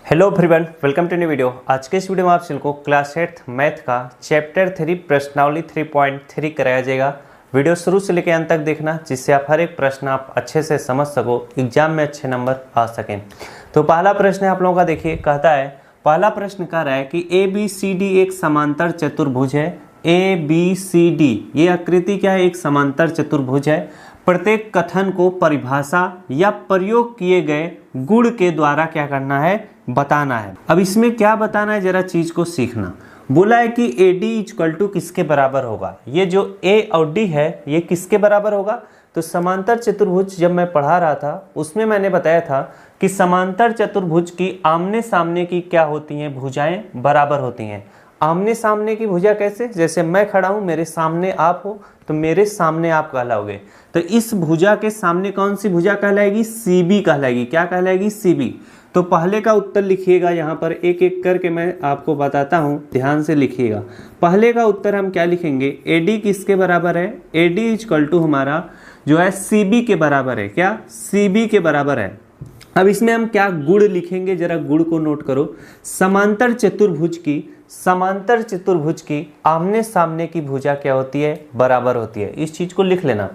Hello everyone, welcome to new video. आज के इस वीडियो में आप को क्लास 8 मैथ का चैप्टर 3 प्रश्नावली 3.3 कराया जाएगा। वीडियो शुरू से लेकर अंत तक देखना, जिससे आप हर एक प्रश्न आप अच्छे से समझ सको, एग्जाम में अच्छे नंबर आ सकें। तो पहला प्रश्न है आप लोगों का, देखिए कहता है, पहला प्रश्न कह रहा है कि ABCD एक समांतर चतुर्भुज है। ABCD ये आकृति क्या है? एक समांतर चतुर्भुज है। प्रत्येक कथन को परिभाषा या प्रयोग किए गए गुण के द्वारा क्या करना है? बताना है। अब इसमें क्या बताना है, जरा चीज को सीखना। बोला है कि AD इक्वल टू किसके बराबर होगा? ये जो A और D है ये किसके बराबर होगा? तो समांतर चतुर्भुज जब मैं पढ़ा रहा था उसमें मैंने बताया था कि समांतर चतुर्भुज की आमने सामने की क्या होती हैं? भुजाएं बराबर होती हैं। आमने सामने की भुजा कैसे? जैसे मैं खड़ा हूं, मेरे सामने आप हो, तो मेरे सामने आप कहलाओगे। तो इस भुजा के सामने कौन सी भुजा कहलाएगी? CB कहलाएगी। क्या कहलाएगी? CB। तो पहले का उत्तर लिखिएगा, यहाँ पर एक एक करके मैं आपको बताता हूँ, ध्यान से लिखिएगा। पहले का उत्तर हम क्या लिखेंगे? AD किसके बराबर है? AD इक्वल टू हमारा जो है CB के बराबर है। क्या? CB के बराबर है। अब इसमें हम क्या गुण लिखेंगे, जरा गुण को नोट करो। समांतर चतुर्भुज की आमने सामने की भुजा क्या होती है? बराबर होती है। इस चीज को लिख लेना।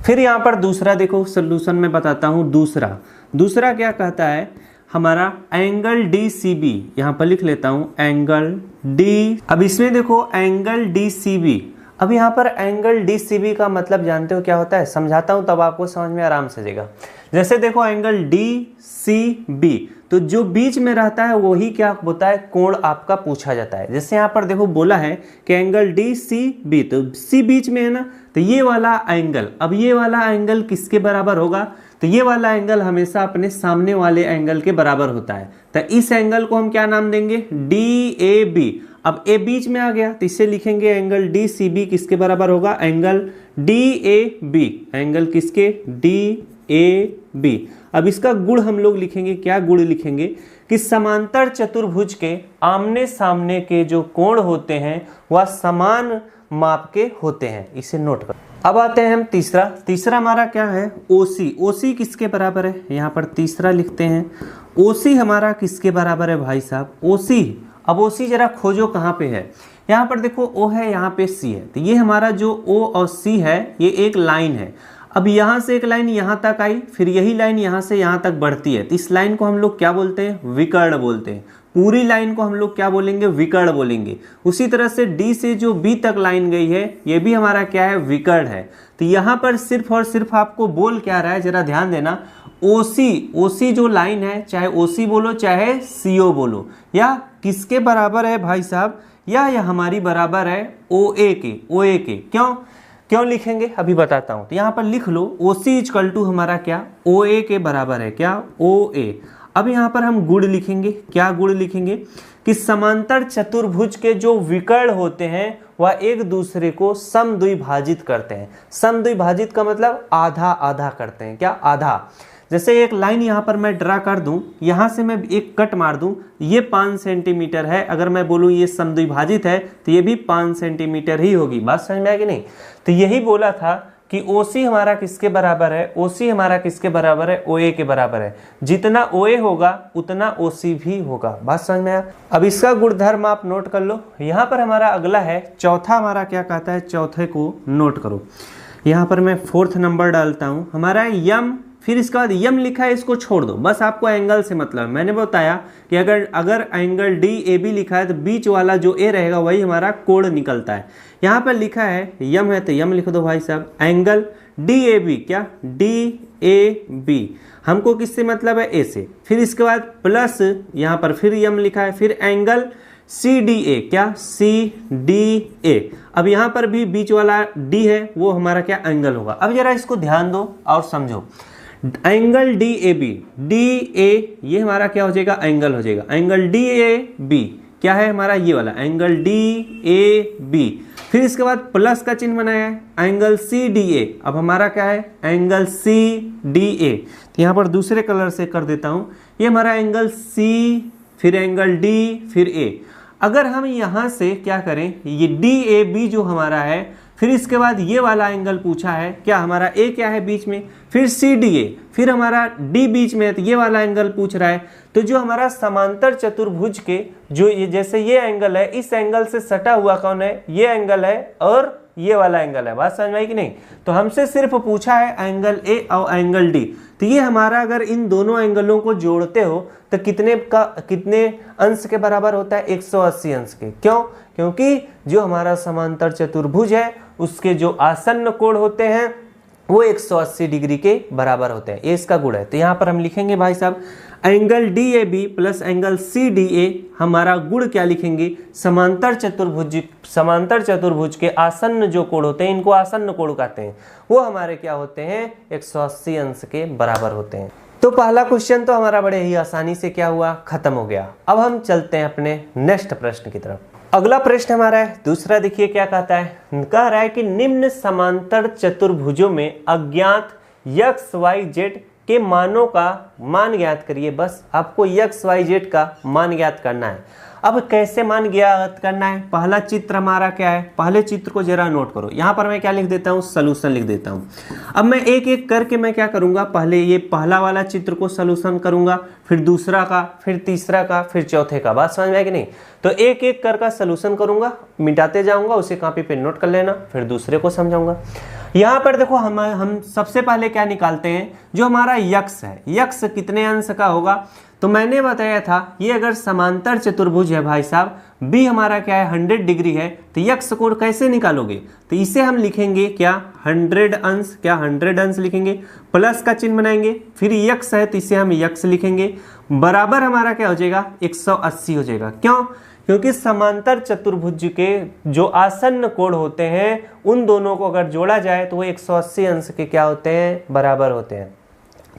फिर यहाँ पर दूसरा देखो, सोल्यूशन में बताता हूँ। दूसरा क्या कहता है? हमारा एंगल DCB, यहाँ पर लिख लेता हूँ एंगल D। अब इसमें देखो एंगल DCB। अब यहाँ पर एंगल DCB का मतलब जानते हो क्या होता है? समझाता हूँ तब आपको समझ में आराम से जाएगा। जैसे देखो एंगल DCB, तो जो बीच में रहता है वही क्या होता है? कोण आपका पूछा जाता है। जैसे यहाँ पर देखो बोला है कि एंगल DCB, तो C बीच में है ना, तो ये वाला एंगल, अब ये वाला एंगल किसके बराबर होगा? तो ये वाला एंगल हमेशा अपने सामने वाले एंगल के बराबर होता है। तो इस एंगल को हम क्या नाम देंगे? DAB। अब A बीच में आ गया तो इसे लिखेंगे एंगल DCB किसके बराबर होगा? Angle DAB। एंगल किसके? DAB। अब इसका गुण हम लोग लिखेंगे। क्या गुण लिखेंगे? कि समांतर चतुर्भुज के आमने सामने के जो कोण होते हैं वह समान माप के होते हैं। इसे नोट करो। अब आते हैं हम तीसरा हमारा क्या है? OC किसके बराबर है? यहाँ पर तीसरा लिखते हैं। OC हमारा किसके बराबर है भाई साहब? OC। अब OC जरा खोजो कहाँ पे है। यहाँ पर देखो O है, यहाँ पे C है, तो ये हमारा जो O और C है ये एक लाइन है। अब यहाँ से एक लाइन यहाँ तक आई, फिर यही लाइन यहाँ से यहाँ तक बढ़ती है, तो इस लाइन को हम लोग क्या बोलते हैं? विकर्ण बोलते हैं। पूरी लाइन को हम लोग क्या बोलेंगे? विकर्ण बोलेंगे। उसी तरह से D से जो B तक लाइन गई है ये भी हमारा क्या है? विकर्ण है। तो यहाँ पर सिर्फ और सिर्फ आपको बोल क्या रहा है, जरा ध्यान देना। OC जो लाइन है, चाहे OC बोलो चाहे CO बोलो, या किसके बराबर है भाई साहब? या हमारी बराबर है OA के। क्यों लिखेंगे अभी बताता हूं। तो यहाँ पर लिख लो OC इक्वल टू हमारा क्या? OA के बराबर है। क्या? OA। अब यहाँ पर हम गुण लिखेंगे। क्या गुण लिखेंगे? कि समांतर चतुर्भुज के जो विकर्ण होते हैं वह एक दूसरे को समद्विभाजित करते हैं। समद्विभाजित का मतलब आधा आधा करते हैं। क्या? आधा। जैसे एक लाइन यहाँ पर मैं ड्रा कर दूं, यहाँ से मैं एक कट मार दूं, ये 5 सेंटीमीटर है। अगर मैं बोलूँ ये समद्विभाजित है तो ये भी 5 सेंटीमीटर ही होगी। बात समझ में आया कि नहीं? तो यही बोला था कि OC हमारा किसके बराबर है? OC हमारा किसके बराबर है? OA के बराबर है। जितना OA होगा उतना OC भी होगा। बात समझ में आया? अब इसका गुणधर्म आप नोट कर लो। यहाँ पर हमारा अगला है चौथा। हमारा क्या कहता है? चौथे को नोट करो। यहाँ पर मैं 4th नंबर डालता हूँ। हमारा यम, फिर इसके बाद यम लिखा है, इसको छोड़ दो, बस आपको एंगल से मतलब। मैंने बताया कि अगर एंगल DAB लिखा है तो बीच वाला जो A रहेगा वही हमारा कोण निकलता है। यहाँ पर लिखा है यम है तो यम लिख दो भाई साहब। एंगल DAB, क्या? DAB हमको किससे मतलब है? A से। फिर इसके बाद प्लस यहाँ पर फिर यम लिखा है, फिर एंगल CDA। क्या? CDA। अब यहाँ पर भी बीच वाला D है वो हमारा क्या? एंगल होगा। अब जरा इसको ध्यान दो और समझो। एंगल DAB, DA ये हमारा क्या हो जाएगा? एंगल हो जाएगा। एंगल DAB क्या है हमारा? ये वाला एंगल DAB। फिर इसके बाद प्लस का चिन्ह बनाया है, एंगल CDA। अब हमारा क्या है? Angle CDA। तो यहाँ पर दूसरे कलर से कर देता हूँ। ये हमारा एंगल C, फिर एंगल D, फिर A। अगर हम यहाँ से क्या करें, ये DAB जो हमारा है फिर इसके बाद ये वाला एंगल पूछा है, क्या हमारा ए क्या है बीच में, फिर सी डी ए, फिर हमारा डी बीच में है, तो ये वाला एंगल पूछ रहा है। तो जो हमारा समांतर चतुर्भुज के जो ये जैसे ये एंगल है, इस एंगल से सटा हुआ कौन है, ये एंगल है और ये वाला एंगल है। बात समझ में आई कि नहीं। तो हमसे सिर्फ पूछा है एंगल ए और एंगल डी। तो ये हमारा अगर इन दोनों एंगलों को जोड़ते हो तो कितने अंश के बराबर होता है, 180 अंश के। क्यों? क्योंकि जो हमारा समांतर चतुर्भुज है उसके जो आसन्न कोण होते हैं वो 180 डिग्री के बराबर होते हैं। ये इसका गुण है। तो यहाँ पर हम लिखेंगे भाई साहब angle D A B plus angle C D A, हमारा गुण क्या लिखेंगे, समांतर चतुर्भुज के आसन्न जो कोण होते हैं, इनको आसन्न कोण कहते हैं, वो हमारे क्या होते हैं, 180 अंश के बराबर होते हैं। तो पहला क्वेश्चन तो हमारा बड़े ही आसानी से क्या हुआ, खत्म हो गया। अब हम चलते हैं अपने नेक्स्ट प्रश्न की तरफ। अगला प्रश्न हमारा है दूसरा। देखिए क्या कहता है, कह रहा है कि निम्न समांतर चतुर्भुजों में अज्ञात x y z के मानों का मान ज्ञात करिए। बस आपको x y z का मान ज्ञात करना है। अब कैसे मान ज्ञात करना है, पहला चित्र हमारा क्या है, पहले चित्र को जरा नोट करो। यहाँ पर मैं क्या लिख देता हूँ, सलूशन लिख देता हूँ। अब मैं एक एक करके मैं क्या करूँगा, पहले ये पहला वाला चित्र को सलूशन करूँगा, फिर दूसरा का, फिर तीसरा का, फिर चौथे का। बात समझ में आई कि नहीं। तो एक एक कर का सलूशन करूँगा, मिटाते जाऊँगा, उसे कॉपी पे नोट कर लेना, फिर दूसरे को समझाऊंगा। यहाँ पर देखो हम सबसे पहले क्या निकालते हैं, जो हमारा यक्स है, यक्स कितने अंश का होगा। तो मैंने बताया था ये अगर समांतर चतुर्भुज है भाई साहब, बी हमारा क्या है 100 डिग्री है, तो यक्स कोण कैसे निकालोगे, तो इसे हम लिखेंगे क्या 100 अंश, क्या 100 अंश लिखेंगे, प्लस का चिन्ह बनाएंगे, फिर यक्स है तो इसे हम यक्स लिखेंगे, बराबर हमारा क्या हो जाएगा 180 हो जाएगा। क्यों? क्योंकि समांतर चतुर्भुज के जो आसन्न कोण होते हैं उन दोनों को अगर जोड़ा जाए तो वो 180 अंश के क्या होते हैं, बराबर होते हैं।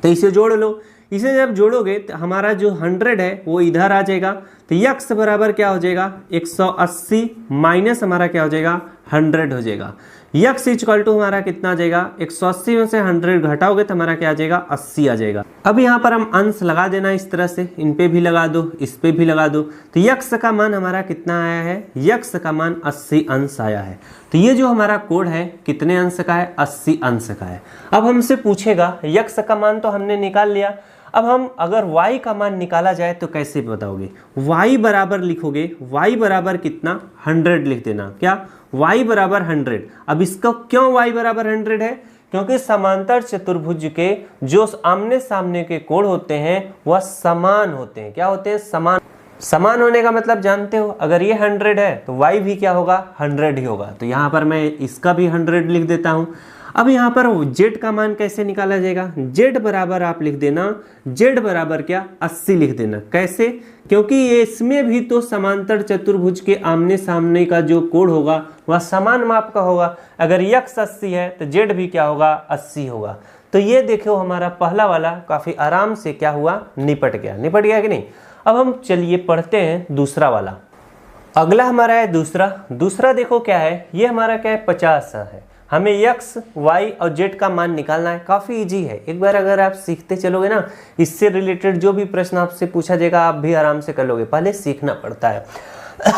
तो इसे जोड़ लो। इसे जब जोड़ोगे तो हमारा जो 100 है वो इधर आ जाएगा, तो यक्स बराबर क्या हो जाएगा 180 माइनस हमारा क्या हो जाएगा 100 हो जाएगा। यक्स इक्वल टू हमारा कितना आ जाएगा, 180 में से 100 घटाओगे तो हमारा क्या आ जाएगा 80 आ जाएगा। अब यहाँ पर हम अंश लगा देना इस तरह से, इन पे भी लगा दो, इस पे भी लगा दो। तो यक्स का मान हमारा कितना आया है, यक्स का मान 80 अंश आया है। तो ये जो हमारा कोण है कितने अंश का है, 80 अंश का है। अब हमसे पूछेगा यक्स का मान तो हमने निकाल लिया, अब हम अगर y का मान निकाला जाए तो कैसे बताओगे, y बराबर लिखोगे, y बराबर कितना 100 लिख देना, क्या y बराबर 100। अब इसका क्यों y बराबर 100 है, क्योंकि समांतर चतुर्भुज के जो आमने सामने के कोण होते हैं वह समान होते हैं। क्या होते हैं, समान। समान होने का मतलब जानते हो, अगर ये 100 है तो y भी क्या होगा 100 ही होगा। तो यहाँ पर मैं इसका भी 100 लिख देता हूँ। अब यहाँ पर z का मान कैसे निकाला जाएगा, z बराबर आप लिख देना, z बराबर क्या 80 लिख देना। कैसे, क्योंकि ये इसमें भी तो समांतर चतुर्भुज के आमने सामने का जो कोण होगा वह समान माप का होगा। अगर यक्स 80 है तो z भी क्या होगा 80 होगा। तो ये देखो हमारा पहला वाला काफी आराम से क्या हुआ, निपट गया कि नहीं। अब हम चलिए पढ़ते हैं दूसरा वाला। अगला हमारा है दूसरा देखो क्या है, ये हमारा क्या है 50 है। हमें x, y और z का मान निकालना है। काफ़ी इजी है, एक बार अगर आप सीखते चलोगे ना, इससे रिलेटेड जो भी प्रश्न आपसे पूछा जाएगा आप भी आराम से कर लोगे, पहले सीखना पड़ता है।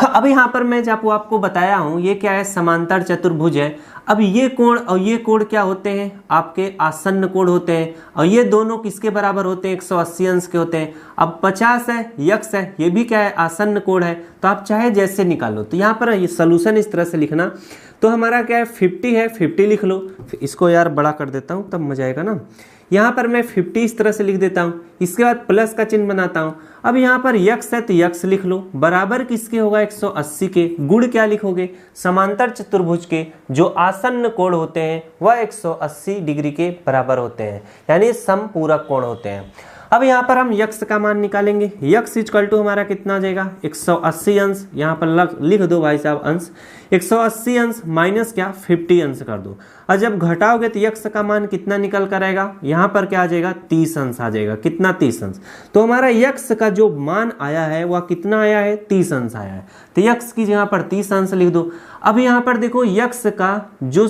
अब यहाँ पर मैं जब आपको बताया हूँ ये क्या है, समांतर चतुर्भुज है। अब ये कोण और ये कोण क्या होते हैं, आपके आसन्न कोण होते हैं, और ये दोनों किसके बराबर होते हैं, 180 अंश के होते हैं। अब 50 है, यक्स है, ये भी क्या है आसन्न कोण है। तो आप चाहे जैसे निकालो। तो यहाँ पर ये सोल्यूशन इस तरह से लिखना, तो हमारा क्या है 50 है, 50 लिख लो। इसको यार बड़ा कर देता हूँ तब मजा आएगा ना। यहाँ पर मैं 50 इस तरह से लिख देता हूँ, इसके बाद प्लस का चिन्ह बनाता हूँ। अब यहाँ पर यक्स है तो यक्स लिख लो, बराबर किसके होगा 180 के। गुण क्या लिखोगे, समांतर चतुर्भुज के जो आसन्न कोण होते हैं वह 180 डिग्री के बराबर होते हैं, यानी समपूरक कोण होते हैं। अब यहाँ पर हम यक्स का मान निकालेंगे। यक्स इक्वल टू हमारा कितना आ जाएगा 180 अंश, यहाँ पर लिख दो भाई साहब अंश, 180 अंश माइनस क्या 50 अंश कर दो। और जब घटाओगे तो यक्स का मान कितना निकल कर आएगा, यहाँ पर क्या आ जाएगा 30 अंश आ जाएगा। कितना 30 अंश। तो हमारा यक्स का जो मान आया है वह कितना आया है 30 अंश आया है। तो यक्स की जगह पर 30 अंश लिख दो। अब यहाँ पर देखो यक्स का जो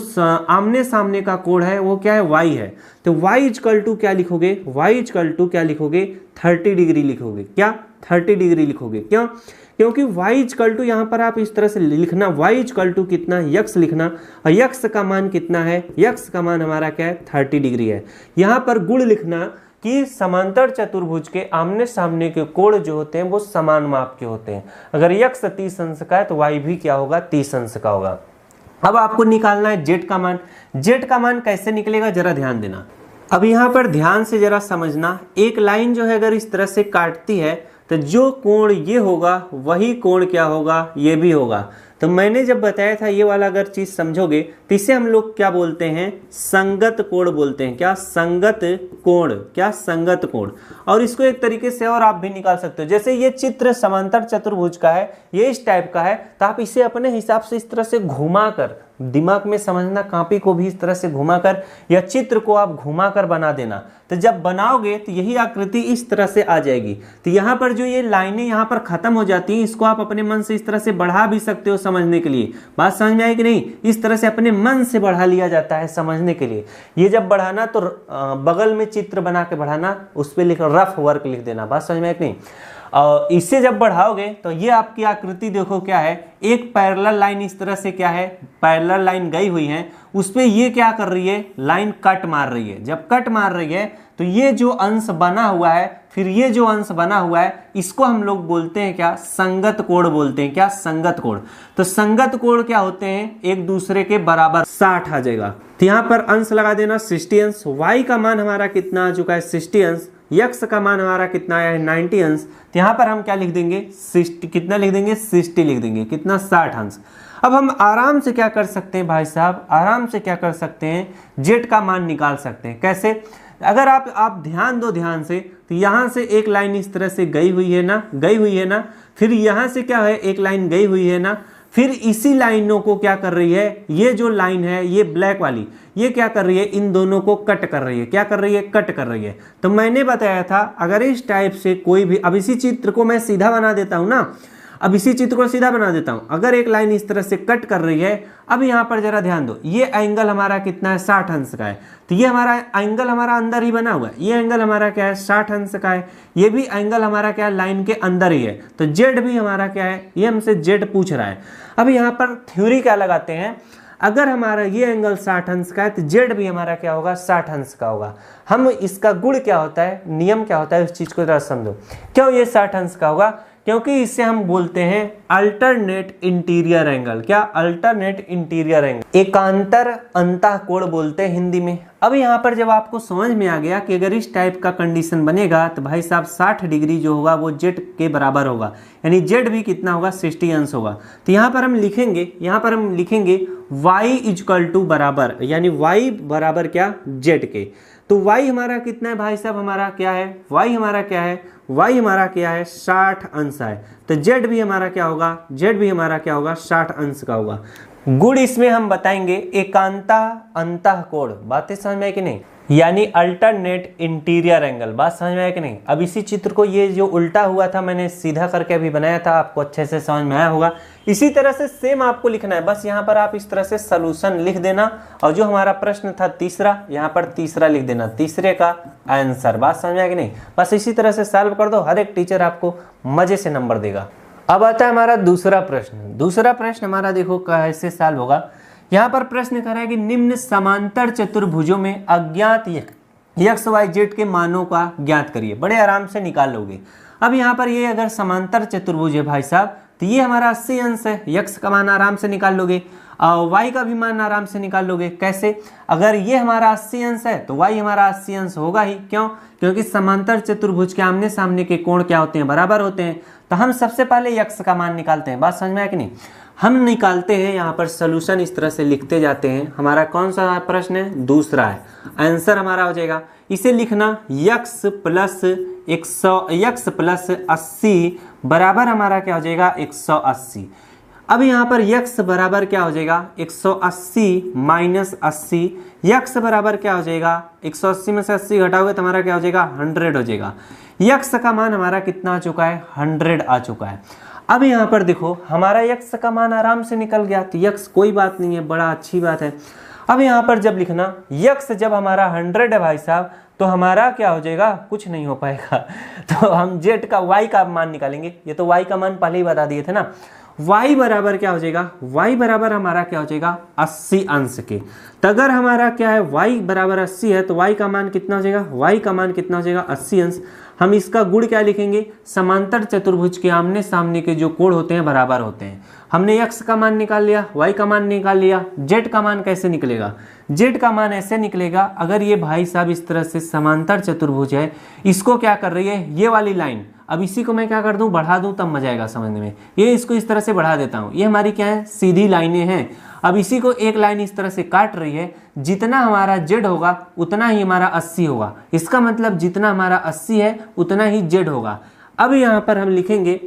आमने सामने का कोण है वो क्या है, y है। तो y इक्वल टू क्या लिखोगे, y इक्वल टू क्या लिखोगे, 30 डिग्री लिखोगे। क्या 30 डिग्री लिखोगे, क्यों? क्योंकि y इक्वल टू यहाँ पर आप इस तरह से लिखना, y इक्वल टू कितना, यक्स लिखना, और यक्स का मान कितना है, यक्स का मान हमारा क्या है, 30 डिग्री है। यहाँ पर गुण लिखना कि समांतर चतुर्भुज के आमने सामने के कोण जो होते हैं वो समान माप के होते हैं। अगर यक्स 30 अंश का है तो y भी क्या होगा, 30 अंश का होगा। अब आपको निकालना है z का मान। z का मान कैसे निकलेगा जरा ध्यान देना। अब यहाँ पर ध्यान से जरा समझना, एक लाइन जो है अगर इस तरह से काटती है तो जो कोण ये होगा वही कोण क्या होगा, ये भी होगा। तो मैंने जब बताया था ये वाला अगर चीज समझोगे तो इसे हम लोग क्या बोलते हैं, संगत कोण बोलते हैं। क्या, संगत कोण, क्या, संगत कोण। और इसको एक तरीके से और आप भी निकाल सकते हो, जैसे ये चित्र समांतर चतुर्भुज का है, ये इस टाइप का है, तो आप इसे अपने हिसाब से इस तरह से घुमाकर, दिमाग में समझना, कॉपी को भी इस तरह से घुमाकर या चित्र को आप घुमाकर बना देना। तो जब बनाओगे तो यही आकृति इस तरह से आ जाएगी। तो यहाँ पर जो ये लाइनें यहाँ पर खत्म हो जाती हैं, इसको आप अपने मन से इस तरह से बढ़ा भी सकते हो समझने के लिए। बात समझ में आई कि नहीं? इस तरह से अपने मन से बढ़ा लिया जाता है समझने के लिए। ये जब बढ़ाना तो बगल में चित्र बना के बढ़ाना, उस पर लिख रफ वर्क लिख देना। बात समझ में आई कि नहीं? और इससे जब बढ़ाओगे तो ये आपकी आकृति देखो क्या है, एक पैरेलल लाइन इस तरह से क्या है, पैरेलल लाइन गई हुई है, उस पे ये क्या कर रही है, लाइन कट मार रही है। जब कट मार रही है तो ये जो अंश बना हुआ है, फिर ये जो अंश बना हुआ है, इसको हम लोग बोलते हैं क्या, संगत कोण बोलते हैं। क्या, संगत कोण। तो संगत कोण क्या होते हैं, एक दूसरे के बराबर 60 आ जाएगा। तो यहाँ पर अंश लगा देना 60 अंश। y का मान हमारा कितना आ चुका है, 60 अंश। यक्स का मान हमारा कितना आया है, 90 अंश। तो यहाँ पर हम क्या लिख देंगे, 60, कितना लिख देंगे, 60 लिख देंगे, कितना, 60 अंश। अब हम आराम से क्या कर सकते हैं भाई साहब, आराम से क्या कर सकते हैं, जेड का मान निकाल सकते हैं। कैसे? अगर आप ध्यान दो ध्यान से, तो यहाँ से एक लाइन इस तरह से गई हुई है ना, गई हुई है ना, फिर यहाँ से क्या है, एक लाइन गई हुई है ना, फिर इसी लाइनों को क्या कर रही है, ये जो लाइन है ये ब्लैक वाली, ये क्या कर रही है, इन दोनों को कट कर रही है। क्या कर रही है, कट कर रही है। तो मैंने बताया था अगर इस टाइप से कोई भी, अब इसी चित्र को मैं सीधा बना देता हूं ना, अब इसी चित्र को सीधा बना देता हूं। अगर एक लाइन इस तरह से कट कर रही है, अब यहाँ पर जरा ध्यान दो, ये एंगल हमारा कितना है, 60 अंश का है। तो ये हमारा एंगल हमारा अंदर ही बना हुआ है, ये एंगल हमारा क्या है, 60 अंश का है। ये भी एंगल हमारा क्या है, लाइन के अंदर ही है। तो जेड भी हमारा क्या है, ये हमसे जेड पूछ रहा है। अब यहाँ पर थ्योरी क्या लगाते हैं, अगर हमारा ये एंगल 60 अंश का है तो जेड भी हमारा क्या होगा, 60 अंश का होगा। हम इसका गुण क्या होता है, नियम क्या होता है, उस चीज को जरा समझो। क्यों ये 60 अंश का होगा, क्योंकि इससे हम बोलते हैं अल्टरनेट इंटीरियर एंगल। क्या, अल्टरनेट इंटीरियर एंगल, एकांतर अंतः कोण बोलते हैं हिंदी में। अब यहाँ पर जब आपको समझ में आ गया कि अगर इस टाइप का कंडीशन बनेगा तो भाई साहब 60 डिग्री जो होगा वो जेड के बराबर होगा, यानी जेड भी कितना होगा, 60 अंश होगा। तो यहाँ पर हम लिखेंगे, यहाँ पर हम लिखेंगे y इक्वल टू बराबर, यानी y बराबर क्या, जेड के। तो y हमारा कितना है भाई साहब, हमारा क्या है, y हमारा क्या है, y हमारा क्या है, 60 अंश है। तो z भी हमारा क्या होगा, z भी हमारा क्या होगा, 60 अंश का होगा। गुण इसमें हम बताएंगे एकांता अंतः कोण। बातें समझ में आई कि नहीं, यानी अल्टरनेट इंटीरियर एंगल। बात समझ में आया कि नहीं? अब इसी चित्र को, ये जो उल्टा हुआ था मैंने सीधा करके अभी बनाया था, आपको अच्छे से समझ में आया होगा। इसी तरह से सेम आपको लिखना है, बस यहाँ पर आप इस तरह से सॉल्यूशन लिख देना, और जो हमारा प्रश्न था तीसरा, यहाँ पर तीसरा लिख देना, तीसरे का आंसर। बात समझ में आया कि नहीं? बस इसी तरह से सॉल्व कर दो, हर एक टीचर आपको मजे से नंबर देगा। अब आता है हमारा दूसरा प्रश्न। दूसरा प्रश्न हमारा देखो कैसे सॉल्व होगा। यहाँ पर प्रश्न कर रहा है कि निम्न समांतर चतुर्भुजों में अज्ञात एक्स वाई जेड के मानों का ज्ञात करिए। बड़े आराम से निकाल लोगे। अब यहाँ पर ये अगर समांतर चतुर्भुज है भाई साहब, तो ये हमारा 80 अंश है, यक्स का मान आराम से निकाल लोगे, वाई का भी मान आराम से निकाल लोगे। कैसे? अगर ये हमारा 80 अंश है तो वाई हमारा 80 अंश होगा ही। क्यों? क्योंकि समांतर चतुर्भुज के आमने सामने के कोण क्या होते हैं, बराबर होते हैं। तो हम सबसे पहले यक्स का मान निकालते हैं। बात समझ में आया कि नहीं? हम निकालते हैं, यहाँ पर सोल्यूशन इस तरह से लिखते जाते हैं। हमारा कौन सा प्रश्न है, दूसरा है। आंसर हमारा हो जाएगा, इसे लिखना यक्स प्लस 80 बराबर हमारा क्या हो जाएगा, 180। अब यहाँ पर यक्स बराबर क्या हो जाएगा, 180 माइनस 80। यक्स बराबर क्या हो जाएगा, 180 में से 80 घटाओगे तो हमारा क्या हो जाएगा, 100 हो जाएगा। यक्स का मान हमारा कितना आ चुका है, 100 आ चुका है। अब यहाँ पर देखो हमारा यक्स का मान आराम से निकल गया, तो यक्स कोई बात नहीं है, बड़ा अच्छी बात है। अब यहाँ पर जब लिखना यक्स जब हमारा 100 है भाई साहब, तो हमारा क्या हो जाएगा, कुछ नहीं हो पाएगा। तो हम जेड का वाई का मान निकालेंगे, ये तो वाई का मान पहले ही बता दिए थे ना। y बराबर क्या हो जाएगा, y बराबर हमारा क्या हो जाएगा 80 अंश के। तो अगर हमारा क्या है y बराबर 80 है तो y का मान कितना हो जाएगा, y का मान कितना हो जाएगा 80 अंश। हम इसका गुण क्या लिखेंगे, समांतर चतुर्भुज के आमने सामने के जो कोण होते हैं बराबर होते हैं। हमने x का मान निकाल लिया, y का मान निकाल लिया, z का मान कैसे निकलेगा, z का मान ऐसे निकलेगा, अगर ये भाई साहब इस तरह से समांतर चतुर्भुज है, इसको क्या कर रही है ये वाली लाइन, अब इसी को मैं क्या कर दूं बढ़ा दूं तब मजा आएगा समझने में। ये इसको इस तरह से बढ़ा देता हूं, ये हमारी क्या है सीधी लाइनें हैं। अब इसी को एक लाइन इस तरह से काट रही है, जितना हमारा z होगा उतना ही हमारा 80 होगा। इसका मतलब जितना हमारा 80 है उतना ही z होगा। अब यहाँ पर हम लिखेंगे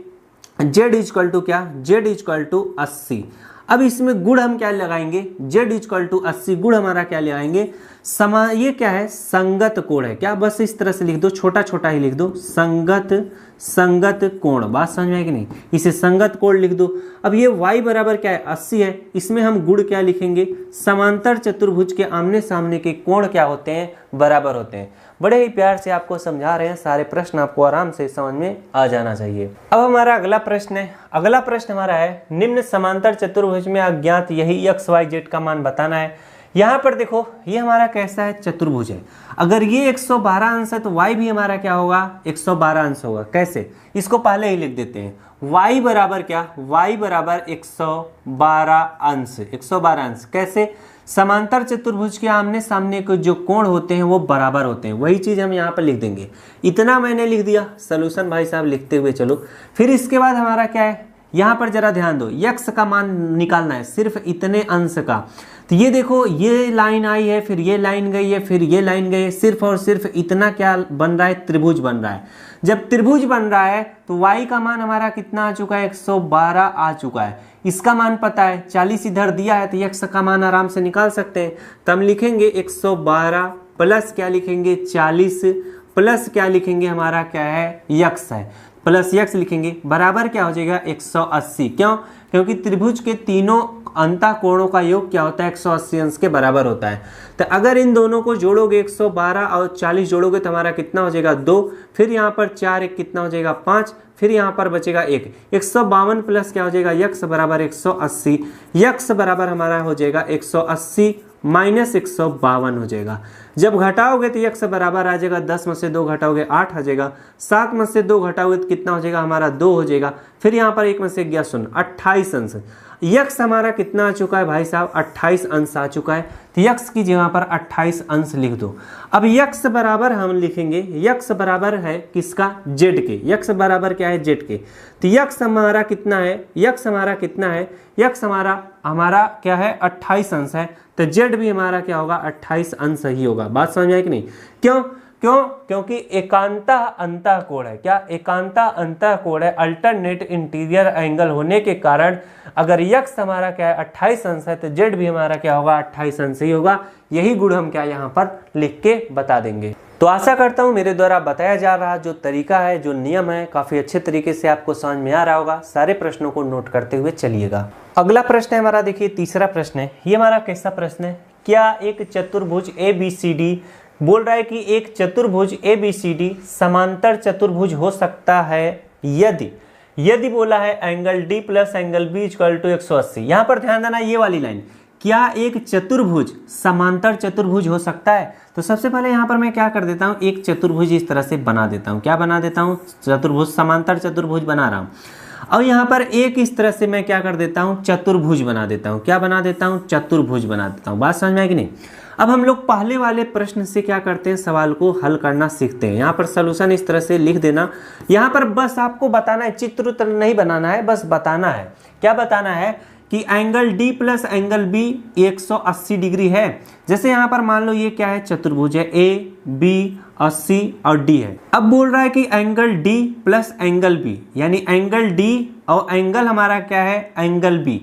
z इक्वल टू क्या, z इक्वल टू 80। अब इसमें गुण हम क्या लगाएंगे, z इक्वल टू 80 गुण हमारा क्या लगाएंगे, ये क्या है संगत कोण है क्या, बस इस तरह से लिख दो, छोटा छोटा ही लिख दो, संगत कोण। बात समझ में आई कि नहीं, इसे संगत कोण लिख दो। अब ये y बराबर क्या है 80 है, इसमें हम गुण क्या लिखेंगे, समांतर चतुर्भुज के आमने सामने के कोण क्या होते हैं बराबर होते हैं। बड़े ही प्यार से आपको समझा रहे हैं, सारे प्रश्न आपको आराम से समझ में आ जाना चाहिए। अब हमारा अगला प्रश्न है, अगला प्रश्न हमारा है निम्न समांतर चतुर्भुज में अज्ञात यही x y z का मान बताना है। यहाँ पर देखो ये हमारा कैसा है चतुर्भुज है, अगर ये 112 अंश है तो y भी हमारा क्या होगा 112 अंश होगा। कैसे, इसको पहले ही लिख देते हैं, y बराबर क्या, y बराबर 112 अंश, 112 अंश। कैसे, समांतर चतुर्भुज के आमने सामने के जो कोण होते हैं वो बराबर होते हैं, वही चीज हम यहाँ पर लिख देंगे। इतना मैंने लिख दिया, सोल्यूशन भाई साहब लिखते हुए चलो। फिर इसके बाद हमारा क्या है, यहाँ पर जरा ध्यान दो, यक्स का मान निकालना है सिर्फ इतने अंश का। तो ये देखो ये लाइन आई है, फिर ये लाइन गई है, फिर ये लाइन गई है, सिर्फ और सिर्फ इतना क्या बन रहा है, त्रिभुज बन रहा है। जब त्रिभुज बन रहा है तो y का मान हमारा कितना आ चुका है 112 आ चुका है। इसका मान पता है 40 इधर दिया है तो x का मान आराम से निकाल सकते हैं। तो हम लिखेंगे 112 प्लस क्या लिखेंगे 40 प्लस क्या लिखेंगे हमारा क्या है x है, प्लस x लिखेंगे, बराबर क्या हो जाएगा 180। क्यों, क्योंकि त्रिभुज के तीनों अंतः कोणों का योग क्या होता है 180 अंश के बराबर होता है। तो अगर इन दोनों को जोड़ोगे 112 और 40 जोड़ोगे तो हमारा कितना हो जाएगा 2, फिर यहाँ पर 4 एक कितना हो जाएगा 5, फिर यहाँ पर बचेगा 1, 152 प्लस क्या हो जाएगा x बराबर 180, x बराबर हमारा हो जाएगा 180 माइनस 152 हो जाएगा। जब घटाओगे तो x बराबर आ जाएगा 10 में से 2 घटाओगे 8 आ जाएगा, 7 में से 2 घटाओगे तो कितना हो जाएगा हमारा 2 हो जाएगा, फिर यहाँ पर 1 में से गया 0, 28 अंश। यक्स हमारा कितना आ चुका है भाई साहब 28 अंश आ चुका है। तो यक्स की जगह पर 28 अंश लिख दो। अब यक्स बराबर हम लिखेंगे, यक्स बराबर है किसका जेड के, यक्स बराबर क्या है जेड के। तो यक्स हमारा कितना है, यक्स हमारा कितना है, यक्स हमारा क्या है 28 अंश है, तो जेड भी हमारा क्या होगा 28 अंश ही होगा। बात समझ में आई कि नहीं, क्यों क्यों, क्योंकि एकांता अंतः कोण है, क्या एकांता अंतः कोण है, अल्टरनेट इंटीरियर एंगल होने के कारण अगर यक्स हमारा क्या है 28 अंश है तो जेड भी हमारा क्या होगा 28 अंश ही होगा। यही गुण हम क्या यहाँ पर लिख के बता देंगे। तो आशा करता हूँ मेरे द्वारा बताया जा रहा जो तरीका है, जो नियम है, काफी अच्छे तरीके से आपको समझ में आ रहा होगा। सारे प्रश्नों को नोट करते हुए चलिएगा। अगला प्रश्न है हमारा, देखिए तीसरा प्रश्न है। ये हमारा कैसा प्रश्न है, क्या एक चतुर्भुज ABCD बोल रहा है कि एक चतुर्भुज ABCD समांतर चतुर्भुज हो सकता है यदि बोला है angle D plus angle B equal to 180। यहाँ पर ध्यान देना ये वाली लाइन, क्या एक चतुर्भुज समांतर चतुर्भुज हो सकता है। तो सबसे पहले यहाँ पर मैं क्या कर देता हूँ, एक चतुर्भुज इस तरह से बना देता हूँ। क्या बना देता हूँ, चतुर्भुज समांतर चतुर्भुज बना रहा हूँ। और यहाँ पर एक इस तरह से मैं क्या कर देता हूँ, चतुर्भुज बना देता हूँ। क्या बना देता हूँ, चतुर्भुज बना देता हूँ। बात समझ में आई कि नहीं। अब हम लोग पहले वाले प्रश्न से क्या करते हैं, सवाल को हल करना सीखते हैं। यहाँ पर सॉल्यूशन इस तरह से लिख देना। यहाँ पर बस आपको बताना है, चित्र नहीं बनाना है, बस बताना है। क्या बताना है कि angle D plus angle B 180 degree है। जैसे यहाँ पर मान लो ये क्या है, चतुर्भुज है, A B और C और D है। अब बोल रहा है कि angle D plus angle B, यानी एंगल D और एंगल हमारा क्या है एंगल B,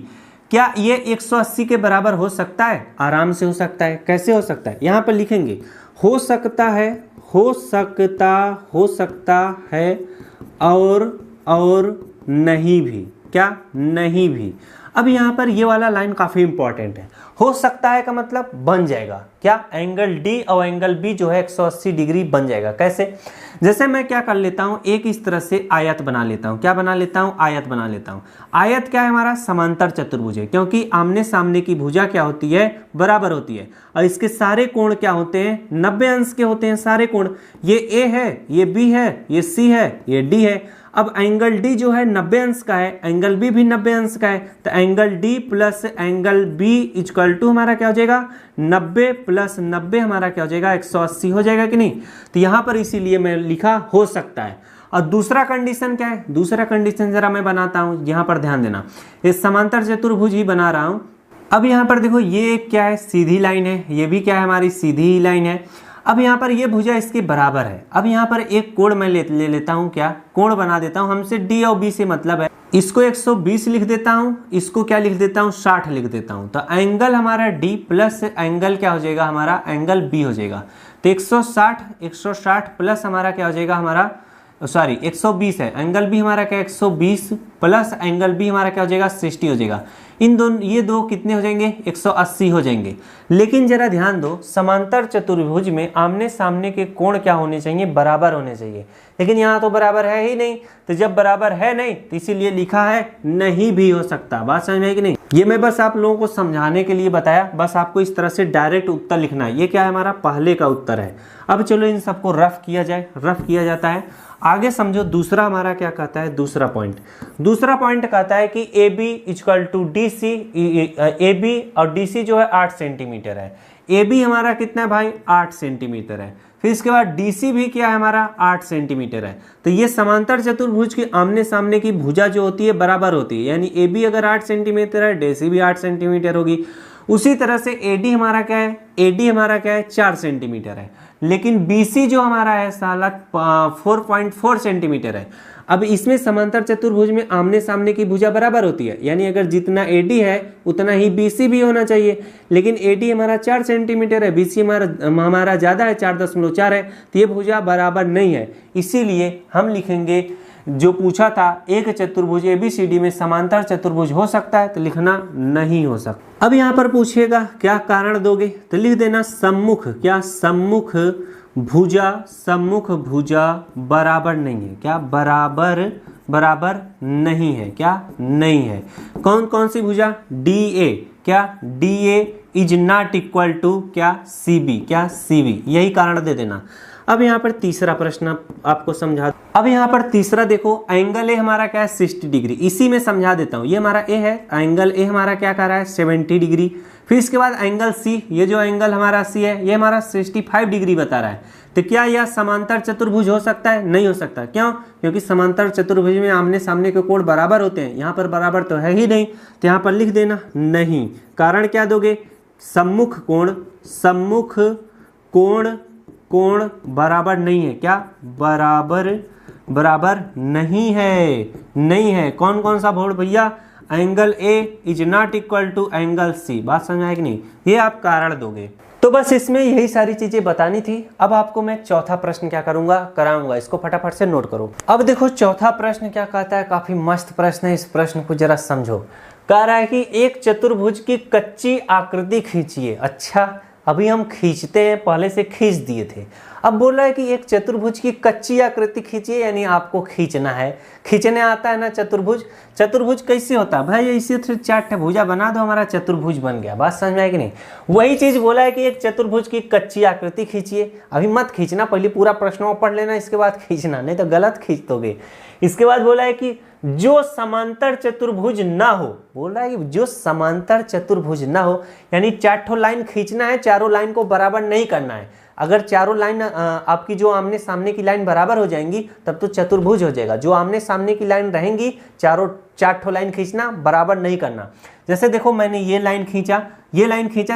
क्या ये 180 के बराबर हो सकता है। आराम से हो सकता है। कैसे हो सकता है, यहाँ पर लिखेंगे हो सकता है, हो सकता है और नहीं भी, क्या नहीं भी। अब यहाँ पर ये वाला लाइन काफ़ी इंपॉर्टेंट है, हो सकता है का मतलब बन जाएगा क्या, एंगल डी और एंगल बी जो है 180 डिग्री बन जाएगा। कैसे, जैसे मैं क्या कर लेता हूँ, एक इस तरह से आयत बना लेता हूँ, क्या बना लेता हूँ, आयत बना लेता हूँ। आयत क्या है हमारा, समांतर चतुर्भुज है, क्योंकि आमने सामने की भुजा क्या होती है, बराबर होती है, और इसके सारे कोण क्या होते हैं, 90 अंश के होते हैं सारे कोण। ये ए है, ये बी है, ये सी है, ये डी है। अब एंगल डी जो है 90 अंश का है, एंगल बी भी 90 अंश का है, तो angle D plus angle B equal to हमारा क्या हो जाएगा, 90 प्लस 90 हमारा क्या हो जाएगा, 180 हो जाएगा कि नहीं। तो यहाँ पर इसीलिए मैं लिखा हो सकता है। और दूसरा कंडीशन क्या है, दूसरा कंडीशन जरा मैं बनाता हूँ, यहाँ पर ध्यान देना, ये समांतर चतुर्भुज ही बना रहा हूँ। अब यहाँ पर देखो ये क्या है, सीधी लाइन है, ये भी क्या है हमारी सीधी लाइन है। अब यहाँ पर ये भुजा इसके बराबर है। अब यहाँ पर एक कोण मैं ले लेता हूँ, क्या कोण बना देता हूँ, हमसे डी और बी से मतलब है, इसको 120 लिख देता हूँ, इसको क्या लिख देता हूँ, 60 लिख देता हूँ। तो एंगल हमारा डी प्लस एंगल क्या हो जाएगा हमारा, एंगल बी हो जाएगा। तो 160 प्लस हमारा क्या हो जाएगा, हमारा सॉरी 120 है, एंगल बी हमारा क्या 120 प्लस एंगल बी हमारा क्या हो जाएगा, 60 हो जाएगा। इन दोनों ये दो कितने हो जाएंगे, 180 हो जाएंगे। लेकिन जरा ध्यान दो, समांतर चतुर्भुज में आमने सामने के कोण क्या होने चाहिए, बराबर होने चाहिए, लेकिन यहाँ तो बराबर है ही नहीं। तो जब बराबर है नहीं तो इसीलिए लिखा है नहीं भी हो सकता। बात समझ में आई कि नहीं, ये मैं बस आप लोगों को समझाने के लिए बताया, बस आपको इस तरह से डायरेक्ट उत्तर लिखना है। ये क्या है, हमारा पहले का उत्तर है। अब चलो इन सबको रफ किया जाए, रफ किया जाता है। आगे समझो दूसरा हमारा क्या कहता है, दूसरा पॉइंट कहता है कि A B equal to D C, A B और डी सी जो है 8 सेंटीमीटर है। ए बी हमारा कितना है भाई, 8 सेंटीमीटर है। फिर इसके बाद डी सी भी क्या है हमारा, 8 सेंटीमीटर है। तो ये समांतर चतुर्भुज के आमने सामने की भुजा जो होती है बराबर होती है, यानी ए बी अगर 8 सेंटीमीटर है, डी सी भी 8 सेंटीमीटर होगी। उसी तरह से ए डी हमारा क्या है, ए डी हमारा क्या है, 4 सेंटीमीटर है। लेकिन BC जो हमारा है साला 4.4 सेंटीमीटर है। अब इसमें समांतर चतुर्भुज में आमने सामने की भुजा बराबर होती है, यानी अगर जितना AD है उतना ही BC भी होना चाहिए। लेकिन AD हमारा 4 सेंटीमीटर है, BC हमारा ज़्यादा है, 4.4 है, तो ये भुजा बराबर नहीं है। इसीलिए हम लिखेंगे जो पूछा था, एक चतुर्भुज ABCD में समांतर चतुर्भुज हो सकता है, तो लिखना नहीं हो सकता। अब यहाँ पर पूछेगा क्या कारण दोगे, तो लिख देना सम्मुख, क्या सम्मुख भुजा बराबर नहीं है, क्या बराबर नहीं है, क्या नहीं है। कौन कौन सी भुजा, DA, क्या DA is not equal to क्या CB, क्या CB, यही कारण दे देना। अब यहाँ पर तीसरा प्रश्न आपको समझा, अब यहाँ पर तीसरा देखो, एंगल ए हमारा क्या है 60 डिग्री, इसी में समझा देता हूँ। ये हमारा ए है, एंगल ए हमारा क्या कर रहा है 70 डिग्री। फिर इसके बाद एंगल सी, ये जो एंगल हमारा सी है ये हमारा 65 डिग्री बता रहा है। तो क्या यह समांतर चतुर्भुज हो सकता है, नहीं हो सकता। क्यों, क्योंकि समांतर चतुर्भुज में आमने सामने के कोण बराबर होते हैं, यहाँ पर बराबर तो है ही नहीं, तो यहाँ पर लिख देना नहीं। कारण क्या दोगे, सम्मुख कोण बराबर नहीं है, क्या बराबर नहीं है। कौन कौन सा बोर्ड भैया, angle A is not equal to angle C. बात समझ आए कि नहीं, ये आप कारण दोगे। तो बस इसमें यही सारी चीजें बतानी थी। अब आपको मैं चौथा प्रश्न क्या कराऊंगा, इसको फटाफट से नोट करो। अब देखो चौथा प्रश्न क्या कहता है, काफी मस्त प्रश्न है, इस प्रश्न को जरा समझो। कह रहा है कि एक चतुर्भुज की कच्ची आकृति खींचिए। अच्छा, अभी हम खींचते हैं, पहले से खींच दिए थे। अब बोल रहा है कि एक चतुर्भुज की कच्ची आकृति खींचिए, यानी आपको खींचना है। खींचने आता है ना चतुर्भुज कैसे होता है भाई, ऐसे 4 भुजा बना दो, हमारा चतुर्भुज बन गया। बात समझ में आएगी नहीं, वही चीज बोला है कि एक चतुर्भुज की कच्ची आकृति खींचिए। अभी मत खींचना, पहले पूरा प्रश्न पढ़ लेना, इसके बाद खींचना, नहीं तो गलत खींच दोगे। इसके बाद बोला है कि जो समांतर चतुर्भुज ना हो, बोल रहा है कि जो समांतर चतुर्भुज ना हो, यानी 4 लाइन खींचना है, चारों लाइन को बराबर नहीं करना है। अगर चारों लाइन आपकी जो आमने सामने की लाइन बराबर हो जाएंगी तब तो चतुर्भुज हो जाएगा। जो आमने सामने की लाइन रहेंगी, 4 लाइन खींचना, बराबर नहीं करना। जैसे देखो मैंने ये लाइन खींचा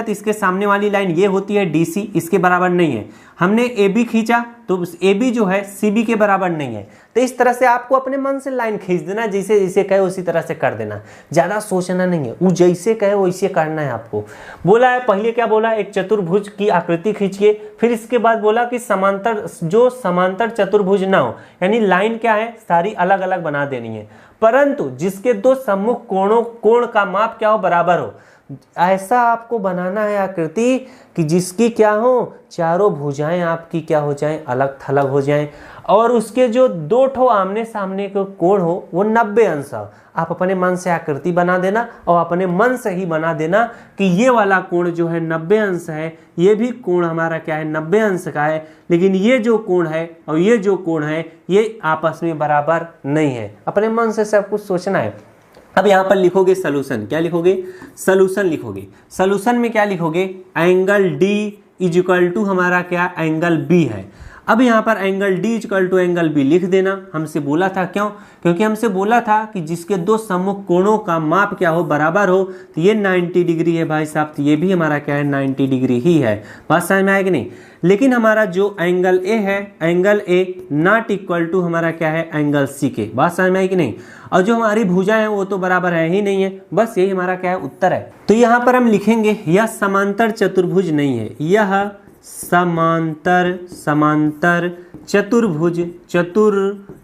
तो इसके सामने वाली लाइन ये होती है DC, इसके बराबर नहीं है। हमने AB खींचा तो AB जो है CB के बराबर नहीं है। तो इस तरह से आपको अपने मन से लाइन खींच देना, जैसे जैसे कहे उसी तरह से कर देना, ज्यादा सोचना नहीं है, वो जैसे कहे वैसे करना है आपको। बोला है पहले क्या बोला, एक चतुर्भुज की आकृति खींचिए। फिर इसके बाद बोला कि समांतर चतुर्भुज ना हो, यानी लाइन क्या है सारी अलग अलग बना देनी है। परंतु जिसके दो सम्मुख कोण का माप क्या हो, बराबर हो। ऐसा आपको बनाना है आकृति कि जिसकी क्या हो, चारों भुजाएं आपकी क्या हो जाएं, अलग थलग हो जाएं, और उसके जो दो ठो आमने सामने के कोण हो वो 90 अंश हो। आप अपने मन से आकृति बना देना और अपने मन से ही बना देना कि ये वाला कोण जो है 90 अंश है, ये भी कोण हमारा क्या है 90 अंश का है, लेकिन ये जो कोण है और ये जो कोण है ये आपस में बराबर नहीं है। अपने मन से सब कुछ सोचना है। अब यहाँ पर लिखोगे सॉल्यूशन, क्या लिखोगे, सॉल्यूशन लिखोगे। सॉल्यूशन में क्या लिखोगे, angle D is equal to हमारा क्या, एंगल B है। अब यहाँ पर angle D is equal to angle B लिख देना। हमसे बोला था, क्यों, क्योंकि हमसे बोला था कि जिसके दो सम्मुख कोणों का माप क्या हो, बराबर हो। तो ये 90 डिग्री है भाई साहब, तो ये भी हमारा क्या है 90 डिग्री ही है। बात समझ में आएगी नहीं। लेकिन हमारा जो एंगल A है, angle A not equal to हमारा क्या है, एंगल C के। बात समझ में आएगी नहीं। और जो हमारी भुजा है वो तो बराबर है ही नहीं है, बस यही हमारा क्या है उत्तर है। तो यहाँ पर हम लिखेंगे यह समांतर चतुर्भुज नहीं है, यह समांतर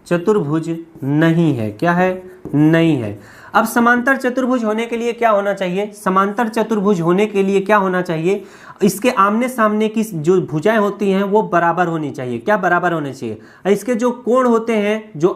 चतुर्भुज नहीं है। क्या है, नहीं है। अब समांतर चतुर्भुज होने के लिए क्या होना चाहिए, समांतर चतुर्भुज होने के लिए क्या होना चाहिए, इसके आमने सामने की जो भुजाएं होती हैं वो बराबर होनी चाहिए। क्या बराबर होने चाहिए। इसके जो कोण होते हैं, जो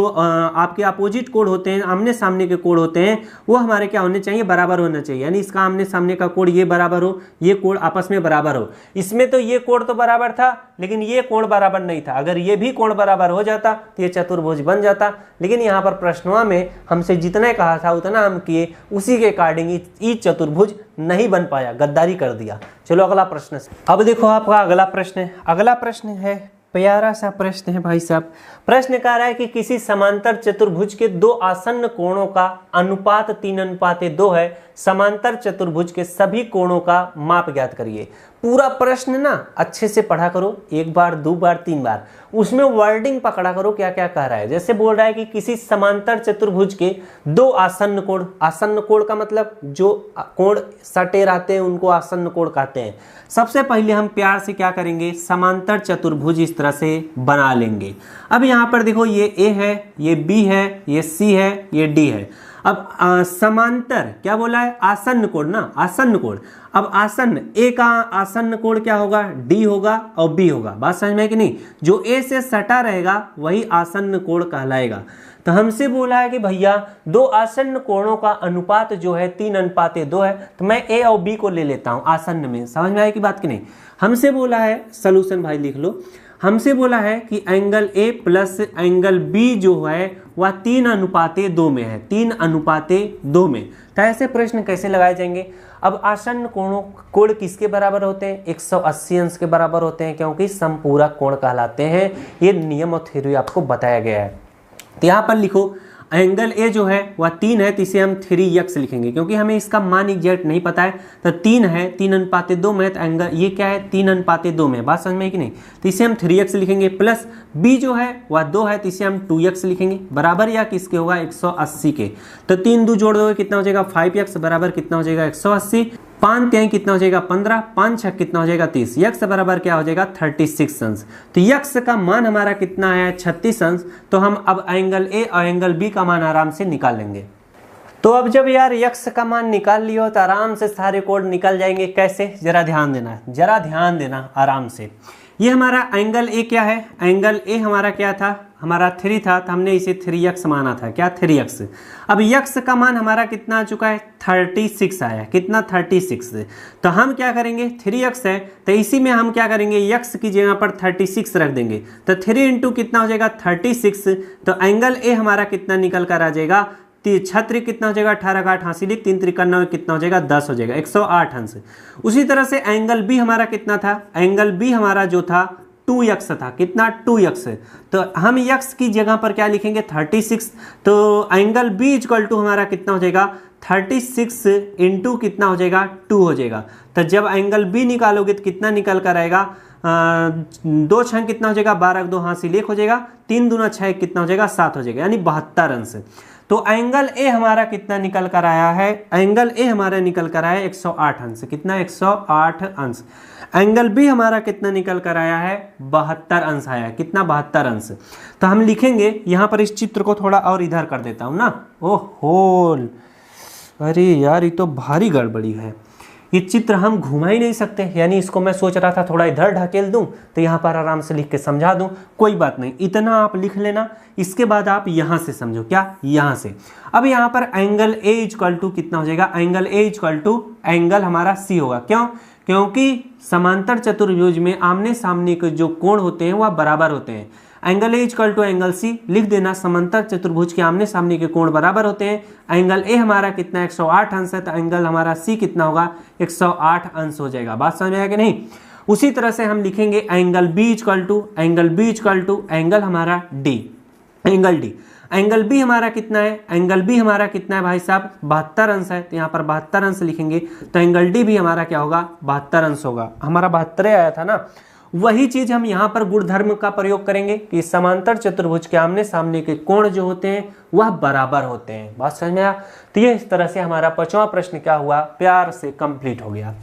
आपके अपोजिट कोण होते हैं, आमने सामने के कोण होते हैं, वो हमारे क्या होने चाहिए, बराबर होना चाहिए। यानी इसका आमने सामने का कोण ये बराबर हो, ये कोण आपस में बराबर हो। इसमें तो ये कोण तो बराबर था, लेकिन ये कोण बराबर नहीं था। अगर ये भी कोण बराबर हो जाता तो ये चतुर्भुज बन जाता। लेकिन यहाँ पर प्रश्नों में हमसे जितना कहा था उतना हम किए, उसी के अकॉर्डिंग ये चतुर्भुज नहीं बन पाया, गद्दारी कर दिया। चलो अगला प्रश्न। अब देखो आपका अगला प्रश्न है, अगला प्रश्न है प्यारा सा प्रश्न है भाई साहब। प्रश्न कह रहा है कि किसी समांतर चतुर्भुज के दो आसन्न कोणों का अनुपात 3:2 है। समांतर चतुर्भुज के सभी कोणों का माप ज्ञात करिए। पूरा प्रश्न ना अच्छे से पढ़ा करो, एक बार, दो बार, तीन बार। उसमें वर्डिंग पकड़ा करो क्या क्या कह रहा है। जैसे बोल रहा है कि किसी समांतर चतुर्भुज के दो आसन्न कोण, आसन्न कोण का मतलब जो कोण सटे रहते हैं उनको आसन्न कोण कहते हैं। सबसे पहले हम प्यार से क्या करेंगे, समांतर चतुर्भुज इस तरह से बना लेंगे। अब यहाँ पर देखो ये A है, ये B है, ये C है, ये D है। अब समांतर क्या बोला है, आसन्न कोण ना, आसन्न कोण। अब आसन्न A का आसन्न कोण क्या होगा, D होगा और B होगा। बात समझ में है कि नहीं। जो A से सटा रहेगा वही आसन्न कोण कहलाएगा। तो हमसे बोला है कि भैया दो आसन्न कोणों का अनुपात जो है 3:2 है। तो मैं A और B को ले लेता हूं आसन्न में। समझ में आए कि बात की नहीं। हमसे बोला है, सॉल्यूशन भाई लिख लो। हमसे बोला है कि angle A plus angle B जो है वह 3:2 में है, 3:2 में। तो ऐसे प्रश्न कैसे लगाए जाएंगे। अब आसन्न कोण किसके बराबर होते हैं, 180 अंश के बराबर होते हैं, क्योंकि समपूरक कोण कहलाते हैं। ये नियम और थ्योरी आपको बताया गया है। तो यहाँ पर लिखो एंगल A जो है वह 3 है, तो इसे हम 3x लिखेंगे, क्योंकि हमें इसका मान एग्जैक्ट नहीं पता है। तो 3 है, 3:2 में, तो एंगल ये क्या है 3:2 में। बात समझ में है कि नहीं। तो इसे हम 3x लिखेंगे। प्लस B जो है वह 2 है, तो इसे हम 2x लिखेंगे। बराबर या किसके होगा, 180 के। तो 3 2 जोड़ दोगे कितना हो जाएगा, 5x बराबर कितना हो जाएगा, 180। 5 3 कितना हो जाएगा, 15। 5 6 कितना हो जाएगा, 30। x बराबर क्या हो जाएगा, 36 अंश। तो x का मान हमारा कितना है, 36 अंश। तो हम अब एंगल A और एंगल B का मान आराम से निकाल लेंगे। तो अब जब यार x का मान निकाल लियो तो आराम से सारे कोण निकल जाएंगे। कैसे, जरा ध्यान देना, जरा ध्यान देना आराम से। ये हमारा एंगल A क्या है, एंगल A हमारा क्या था, हमारा 3 था, तो हमने इसे 3x माना था। क्या, 3x। अब x का मान हमारा कितना आ चुका है, 36 आया। कितना, 36। तो हम क्या करेंगे, 3x है तो इसी में हम क्या करेंगे, x की जगह पर 36 रख देंगे। तो 3 इंटू कितना हो जाएगा, 36। तो एंगल A हमारा कितना निकल कर आ जाएगा, 36 कितना हो जाएगा, 18 का 8 हासिल, 3 93 कितना हो जाएगा, 10 हो जाएगा, 108 अंश। उसी तरह से एंगल B हमारा कितना था, एंगल B हमारा जो था 2x था। कितना, 2x। तो हम x की जगह पर क्या लिखेंगे, 36। तो एंगल B इक्वल टू हमारा कितना हो जाएगा, 36 इंटू कितना हो जाएगा, 2 हो जाएगा। तो जब एंगल B निकालोगे तो कितना निकल कर आएगा, 2 6 कितना हो जाएगा, 12 2 हासिल 1 हो जाएगा, 3 दूना 6 कितना हो जाएगा, 7 हो जाएगा, यानी 72 अंश। तो एंगल A हमारा कितना निकल कर आया है, एंगल A हमारा निकल कर आया है 108 अंश। कितना, 108 अंश। एंगल बी हमारा कितना निकल कर आया है, 72 अंश आया। कितना, 72 अंश। तो हम लिखेंगे यहाँ पर, इस चित्र को थोड़ा और इधर कर देता हूँ ना। ओहो, अरे यार ये तो भारी गड़बड़ी है, ये चित्र हम घुमा ही नहीं सकते। यानी इसको मैं सोच रहा था थोड़ा इधर ढकेल दूं तो यहाँ पर आराम से लिख के समझा दूं। कोई बात नहीं, इतना आप लिख लेना, इसके बाद आप यहाँ से समझो। क्या, यहाँ से। अब यहाँ पर एंगल ए इक्वल टू कितना हो जाएगा, angle A equal to angle हमारा सी होगा। क्यों, क्योंकि समांतर चतुर्भुज में आमने सामने के जो कोण होते हैं वह बराबर होते हैं। Angle A equal to angle C लिख देना, समांतर चतुर्भुज के आमने सामने के कोण बराबर होते हैं। एंगल ए हमारा कितना, 108 अंश है, तो एंगल हमारा सी कितना होगा, 108 अंश हो जाएगा। बात समझ में आया कि नहीं। उसी तरह से हम लिखेंगे angle B equal to angle हमारा D, angle D. Angle B हमारा कितना है, एंगल बी हमारा कितना है भाई साहब, 72 अंश है, तो यहाँ पर 72 अंश लिखेंगे। तो एंगल डी भी हमारा क्या होगा, 72 अंश होगा। हमारा 72 आया था ना। वही चीज हम यहाँ पर गुणधर्म का प्रयोग करेंगे कि समांतर चतुर्भुज के आमने सामने के कोण जो होते हैं वह बराबर होते हैं। बात समझ में आया। तो ये इस तरह से हमारा 5वां प्रश्न क्या हुआ, प्यार से कंप्लीट हो गया।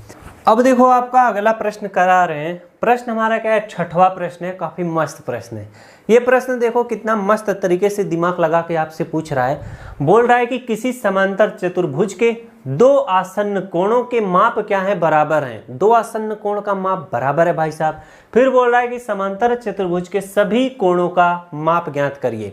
अब देखो आपका अगला प्रश्न करा रहे हैं। प्रश्न हमारा क्या है, 6वां प्रश्न है। काफी मस्त प्रश्न है ये प्रश्न। देखो कितना मस्त तरीके से दिमाग लगा के आपसे पूछ रहा है। बोल रहा है कि किसी समांतर चतुर्भुज के दो आसन्न कोणों के माप क्या है, बराबर हैं। दो आसन्न कोण का माप बराबर है भाई साहब। फिर बोल रहा है कि समांतर चतुर्भुज के सभी कोणों का माप ज्ञात करिए।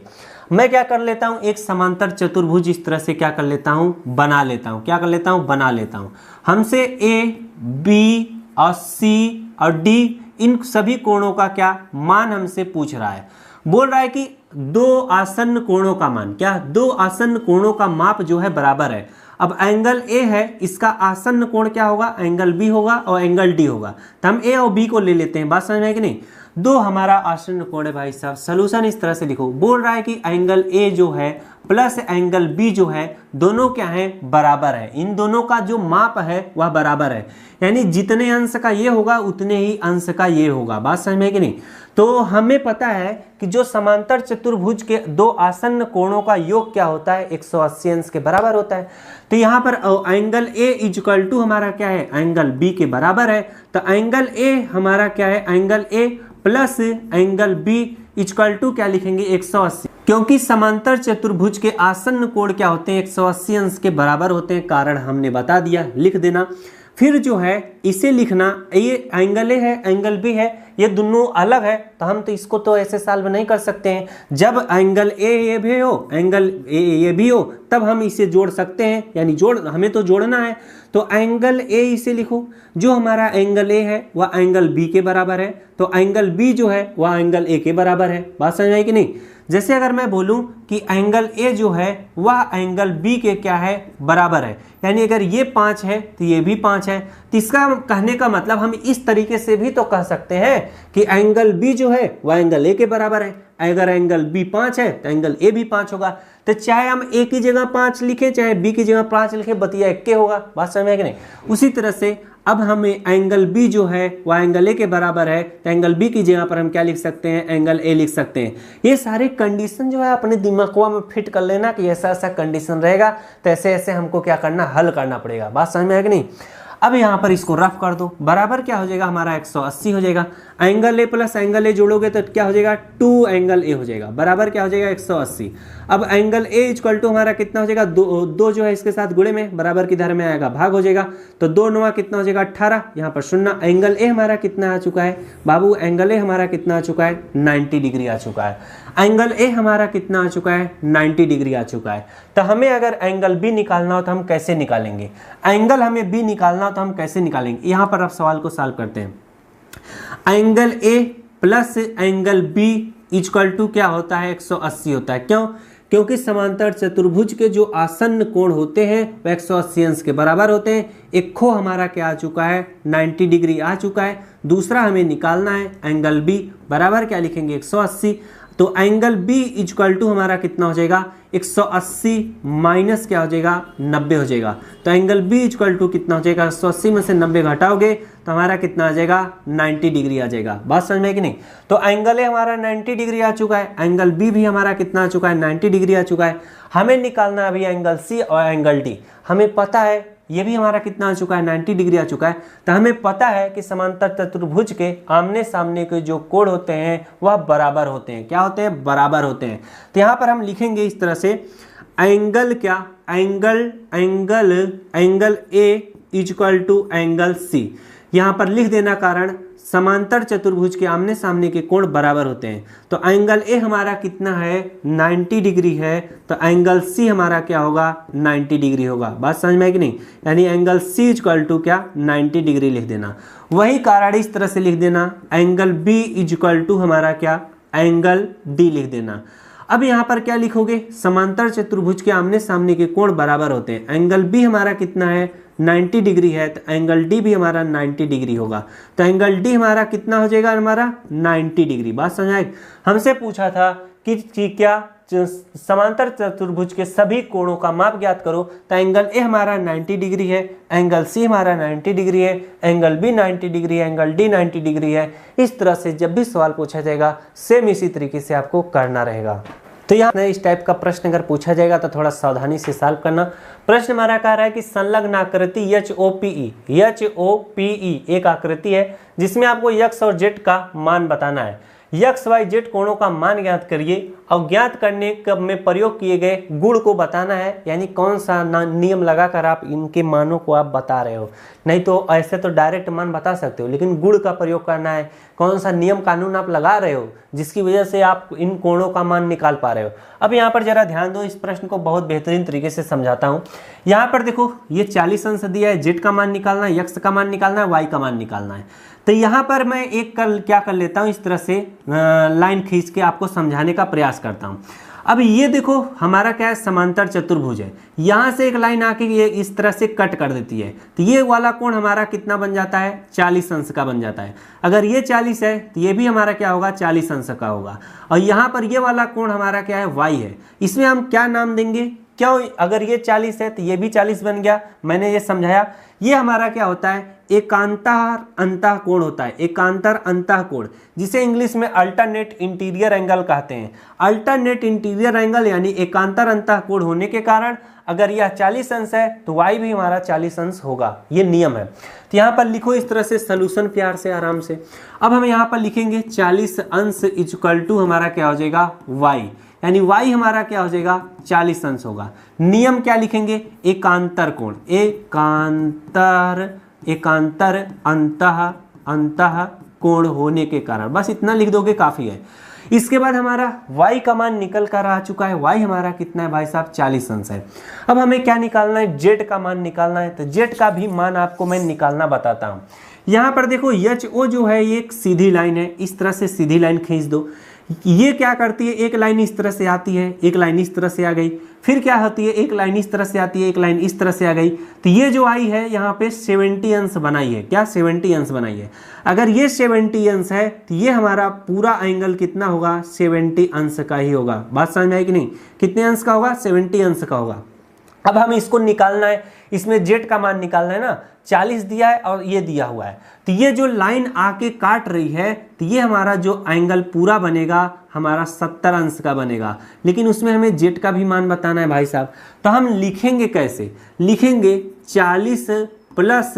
मैं क्या कर लेता हूं, एक समांतर चतुर्भुज इस तरह से क्या कर लेता हूं, बना लेता हूं। क्या कर लेता हूं, बना लेता हूं। हमसे ए, बी और सी और डी, इन सभी कोणों का क्या मान हमसे पूछ रहा है। बोल रहा है कि दो आसन्न कोणों का मान, क्या, दो आसन्न कोणों का माप जो है बराबर है। अब एंगल ए है, इसका आसन्न कोण क्या होगा, एंगल बी होगा और एंगल डी होगा। तो हम ए और बी को ले लेते हैं। बात समझ में है कि नहीं। दो हमारा आसन्न कोण है भाई साहब। सॉल्यूशन इस तरह से लिखो। बोल रहा है कि एंगल ए जो है प्लस एंगल बी जो है, दोनों क्या है, बराबर है। इन दोनों का जो माप है वह बराबर है। यानी जितने अंश का ये होगा उतने ही अंश का ये होगा। बात समझ में है कि नहीं। तो हमें पता है कि जो समांतर चतुर्भुज के दो आसन्न कोणों का योग क्या होता है, 180 अंश के बराबर होता है। तो यहाँ पर एंगल ए इक्वल टू हमारा क्या है, एंगल बी के बराबर है। तो एंगल ए हमारा क्या है, angle A plus angle B equal to क्या लिखेंगे, 180। क्योंकि समांतर चतुर्भुज के आसन्न कोण क्या होते हैं, 180 अंश के बराबर होते हैं। कारण हमने बता दिया, लिख देना। फिर जो है इसे लिखना, ये एंगल ए है, एंगल बी है, ये दोनों अलग है। तो हम तो इसको तो ऐसे सॉल्व नहीं कर सकते हैं। जब एंगल ए ये भी हो, एंगल ए ये भी हो, तब हम इसे जोड़ सकते हैं। यानी हमें तो जोड़ना है। तो एंगल ए इसे लिखो, जो हमारा एंगल ए है वह एंगल बी के बराबर है। तो एंगल बी जो है वह एंगल ए के बराबर है। बात समझ आई कि नहीं। जैसे अगर मैं बोलूं कि एंगल ए जो है वह एंगल बी के क्या है, बराबर है। यानी अगर ये 5 है तो ये भी 5 है। तो इसका कहने का मतलब हम इस तरीके से भी तो कह सकते हैं कि एंगल बी जो है वह एंगल ए के बराबर है। अगर एंगल बी 5 है तो एंगल ए भी 5 होगा। तो चाहे हम ए की जगह 5 लिखे, चाहे बी की जगह 5 लिखे, बतिया एक के होगा। बात समझ में है कि नहीं। उसी तरह से अब हमें एंगल बी जो है वह एंगल ए के बराबर है। तो एंगल बी की जगह पर हम क्या लिख सकते हैं, एंगल ए लिख सकते हैं। ये सारे कंडीशन जो है अपने दिमाग में फिट कर लेना कि ऐसा ऐसा कंडीशन रहेगा, तो ऐसे ऐसे हमको क्या करना, हल करना पड़ेगा। बात समझ में है कि नहीं। अब यहाँ पर इसको रफ कर दो। बराबर क्या हो जाएगा हमारा, 180 हो जाएगा। Angle A plus angle A जोड़ोगे तो क्या हो जाएगा, 2 एंगल ए हो जाएगा। बराबर क्या हो जाएगा, 180। अब एंगल ए इक्वल टू हमारा कितना हो जाएगा, दो जो है इसके साथ गुणे में बराबर की धार में आएगा, भाग हो जाएगा। तो 2 9 कितना हो जाएगा, 18। यहाँ पर 0। एंगल ए हमारा कितना आ चुका है बाबू, एंगल ए हमारा कितना आ चुका है, 90 डिग्री आ चुका है। एंगल ए हमारा कितना आ चुका है, 90 डिग्री आ चुका है। तो हमें अगर एंगल बी निकालना हो तो हम कैसे निकालेंगे, एंगल हमें बी निकालना हो तो हम कैसे निकालेंगे। यहाँ पर आप सवाल को सॉल्व करते हैं। Angle A plus angle B equal to क्या होता है, 180 होता है। क्यों, क्योंकि समांतर चतुर्भुज के जो आसन्न कोण होते हैं वह 180 अंश के बराबर होते हैं। एक खो हमारा क्या आ चुका है, 90 डिग्री आ चुका है। दूसरा हमें निकालना है एंगल बी, बराबर क्या लिखेंगे, 180। तो एंगल बी इक्वल टू हमारा कितना हो जाएगा, 180 माइनस क्या हो जाएगा, 90 हो जाएगा। तो एंगल बी इक्वल टू कितना हो जाएगा, 180 में से 90 घटाओगे तो हमारा कितना आ जाएगा, 90 डिग्री आ जाएगा। बात समझ में है कि नहीं। तो एंगल ए हमारा 90 डिग्री आ चुका है, एंगल बी भी हमारा कितना आ चुका है, 90 डिग्री आ चुका है। हमें निकालना है अभी एंगल सी और एंगल डी। हमें पता है ये भी हमारा कितना आ चुका है, 90 डिग्री आ चुका है। तो हमें पता है कि समांतर चतुर्भुज के आमने सामने के जो कोण होते हैं वह बराबर होते हैं। क्या होते हैं, बराबर होते हैं। तो यहाँ पर हम लिखेंगे इस तरह से, एंगल क्या, angle A equal to angle C. यहाँ पर लिख देना कारण समांतर चतुर्भुज के आमने सामने के कोण बराबर होते हैं। तो एंगल ए हमारा कितना है, 90 डिग्री है, तो एंगल सी हमारा क्या होगा, 90 डिग्री होगा। बात समझ में आई कि नहीं, यानी एंगल सी इक्वल टू क्या, 90 डिग्री लिख देना। वही कारण इस तरह से लिख देना, एंगल बी इक्वल टू हमारा क्या, एंगल डी लिख देना। अब यहाँ पर क्या लिखोगे, समांतर चतुर्भुज के आमने सामने के कोण बराबर होते हैं। एंगल बी हमारा कितना है, 90 डिग्री है, तो एंगल डी भी हमारा 90 डिग्री होगा। तो एंगल डी हमारा कितना हो जाएगा, हमारा 90 डिग्री। बात समझ आई। हमसे पूछा था कि क्या समांतर चतुर्भुज के सभी कोणों का माप ज्ञात करो। तो एंगल ए हमारा 90 डिग्री है, एंगल सी हमारा 90 डिग्री है, एंगल बी 90 डिग्री है, एंगल डी 90 डिग्री है। इस तरह से जब भी सवाल पूछा जाएगा सेम इसी तरीके से आपको करना रहेगा। तो यहाँ इस टाइप का प्रश्न अगर पूछा जाएगा तो थोड़ा सावधानी से सॉल्व करना। प्रश्न हमारा कह रहा है कि संलग्न आकृति HOPE एक आकृति है जिसमें आपको x और z का मान बताना है। x, y, z कोणों का मान ज्ञात करिए और ज्ञात करने में प्रयोग किए गए गुण को बताना है, यानी कौन सा नियम लगाकर आप इनके मानों को आप बता रहे हो। नहीं तो ऐसे तो डायरेक्ट मान बता सकते हो, लेकिन गुण का प्रयोग करना है, कौन सा नियम कानून आप लगा रहे हो जिसकी वजह से आप इन कोणों का मान निकाल पा रहे हो। अब यहाँ पर जरा ध्यान दो, इस प्रश्न को बहुत बेहतरीन तरीके से समझाता हूँ। यहाँ पर देखो ये 40 अंश दिया है, z का मान निकालना है, x का मान निकालना है, y का मान निकालना है। तो यहाँ पर मैं एक क्या कर लेता हूँ, इस तरह से लाइन खींच के आपको समझाने का प्रयास करता हूँ। अब ये देखो हमारा क्या है, समांतर चतुर्भुज है, यहाँ से एक लाइन आके ये इस तरह से कट कर देती है। तो ये वाला कोण हमारा कितना बन जाता है, 40 अंश का बन जाता है। अगर ये 40 है तो ये भी हमारा क्या होगा, 40 अंश का होगा। और यहाँ पर ये वाला कोण हमारा क्या है, y है। इसमें हम क्या नाम देंगे, क्यों, अगर ये 40 है तो ये भी 40 बन गया। मैंने ये समझाया, ये हमारा क्या होता है, एकांतर अंतः कोण होता है, एकांतर अंतः कोण, जिसे इंग्लिश में अल्टरनेट इंटीरियर एंगल कहते हैं। अल्टरनेट इंटीरियर एंगल यानी एकांतर अंतः कोण होने के कारण अगर यह 40 अंश है तो y भी हमारा 40 अंश होगा, ये नियम है। तो यहाँ पर लिखो इस तरह से सॉल्यूशन प्यार से आराम से। अब हम यहाँ पर लिखेंगे 40 अंश इक्वल टू हमारा क्या हो जाएगा, y, यानी y हमारा क्या हो जाएगा, 40 अंश होगा। नियम क्या लिखेंगे, एकांतर कोण, एकांतर अंतः कोण होने के कारण, बस इतना लिख दोगे काफी है। इसके बाद हमारा y का मान निकल कर आ चुका है, y हमारा कितना है भाई साहब, 40 अंश है। अब हमें क्या निकालना है, z का मान निकालना है। तो z का भी मान आपको मैं निकालना बताता हूँ। यहाँ पर देखो HO जो है ये एक सीधी लाइन है, इस तरह से सीधी लाइन खींच दो। ये क्या करती है, एक लाइन इस तरह से आती है, एक लाइन इस तरह से आ गई, फिर क्या होती है, एक लाइन इस तरह से आती है, एक लाइन इस तरह से आ गई। तो ये जो आई है यहाँ पे 70 अंश बनाई है, क्या 70 अंश बनाई है। अगर ये 70 अंश है तो ये हमारा पूरा एंगल कितना होगा, 70 अंश का ही होगा। बात समझ में आई कि नहीं, कितने अंश का होगा, 70 अंश का होगा। अब हम इसको निकालना है, इसमें z का मान निकालना है ना, 40 दिया है और ये दिया हुआ है। तो ये जो लाइन आके काट रही है तो ये हमारा जो एंगल पूरा बनेगा हमारा 70 अंश का बनेगा, लेकिन उसमें हमें z का भी मान बताना है भाई साहब। तो हम लिखेंगे कैसे, लिखेंगे 40 प्लस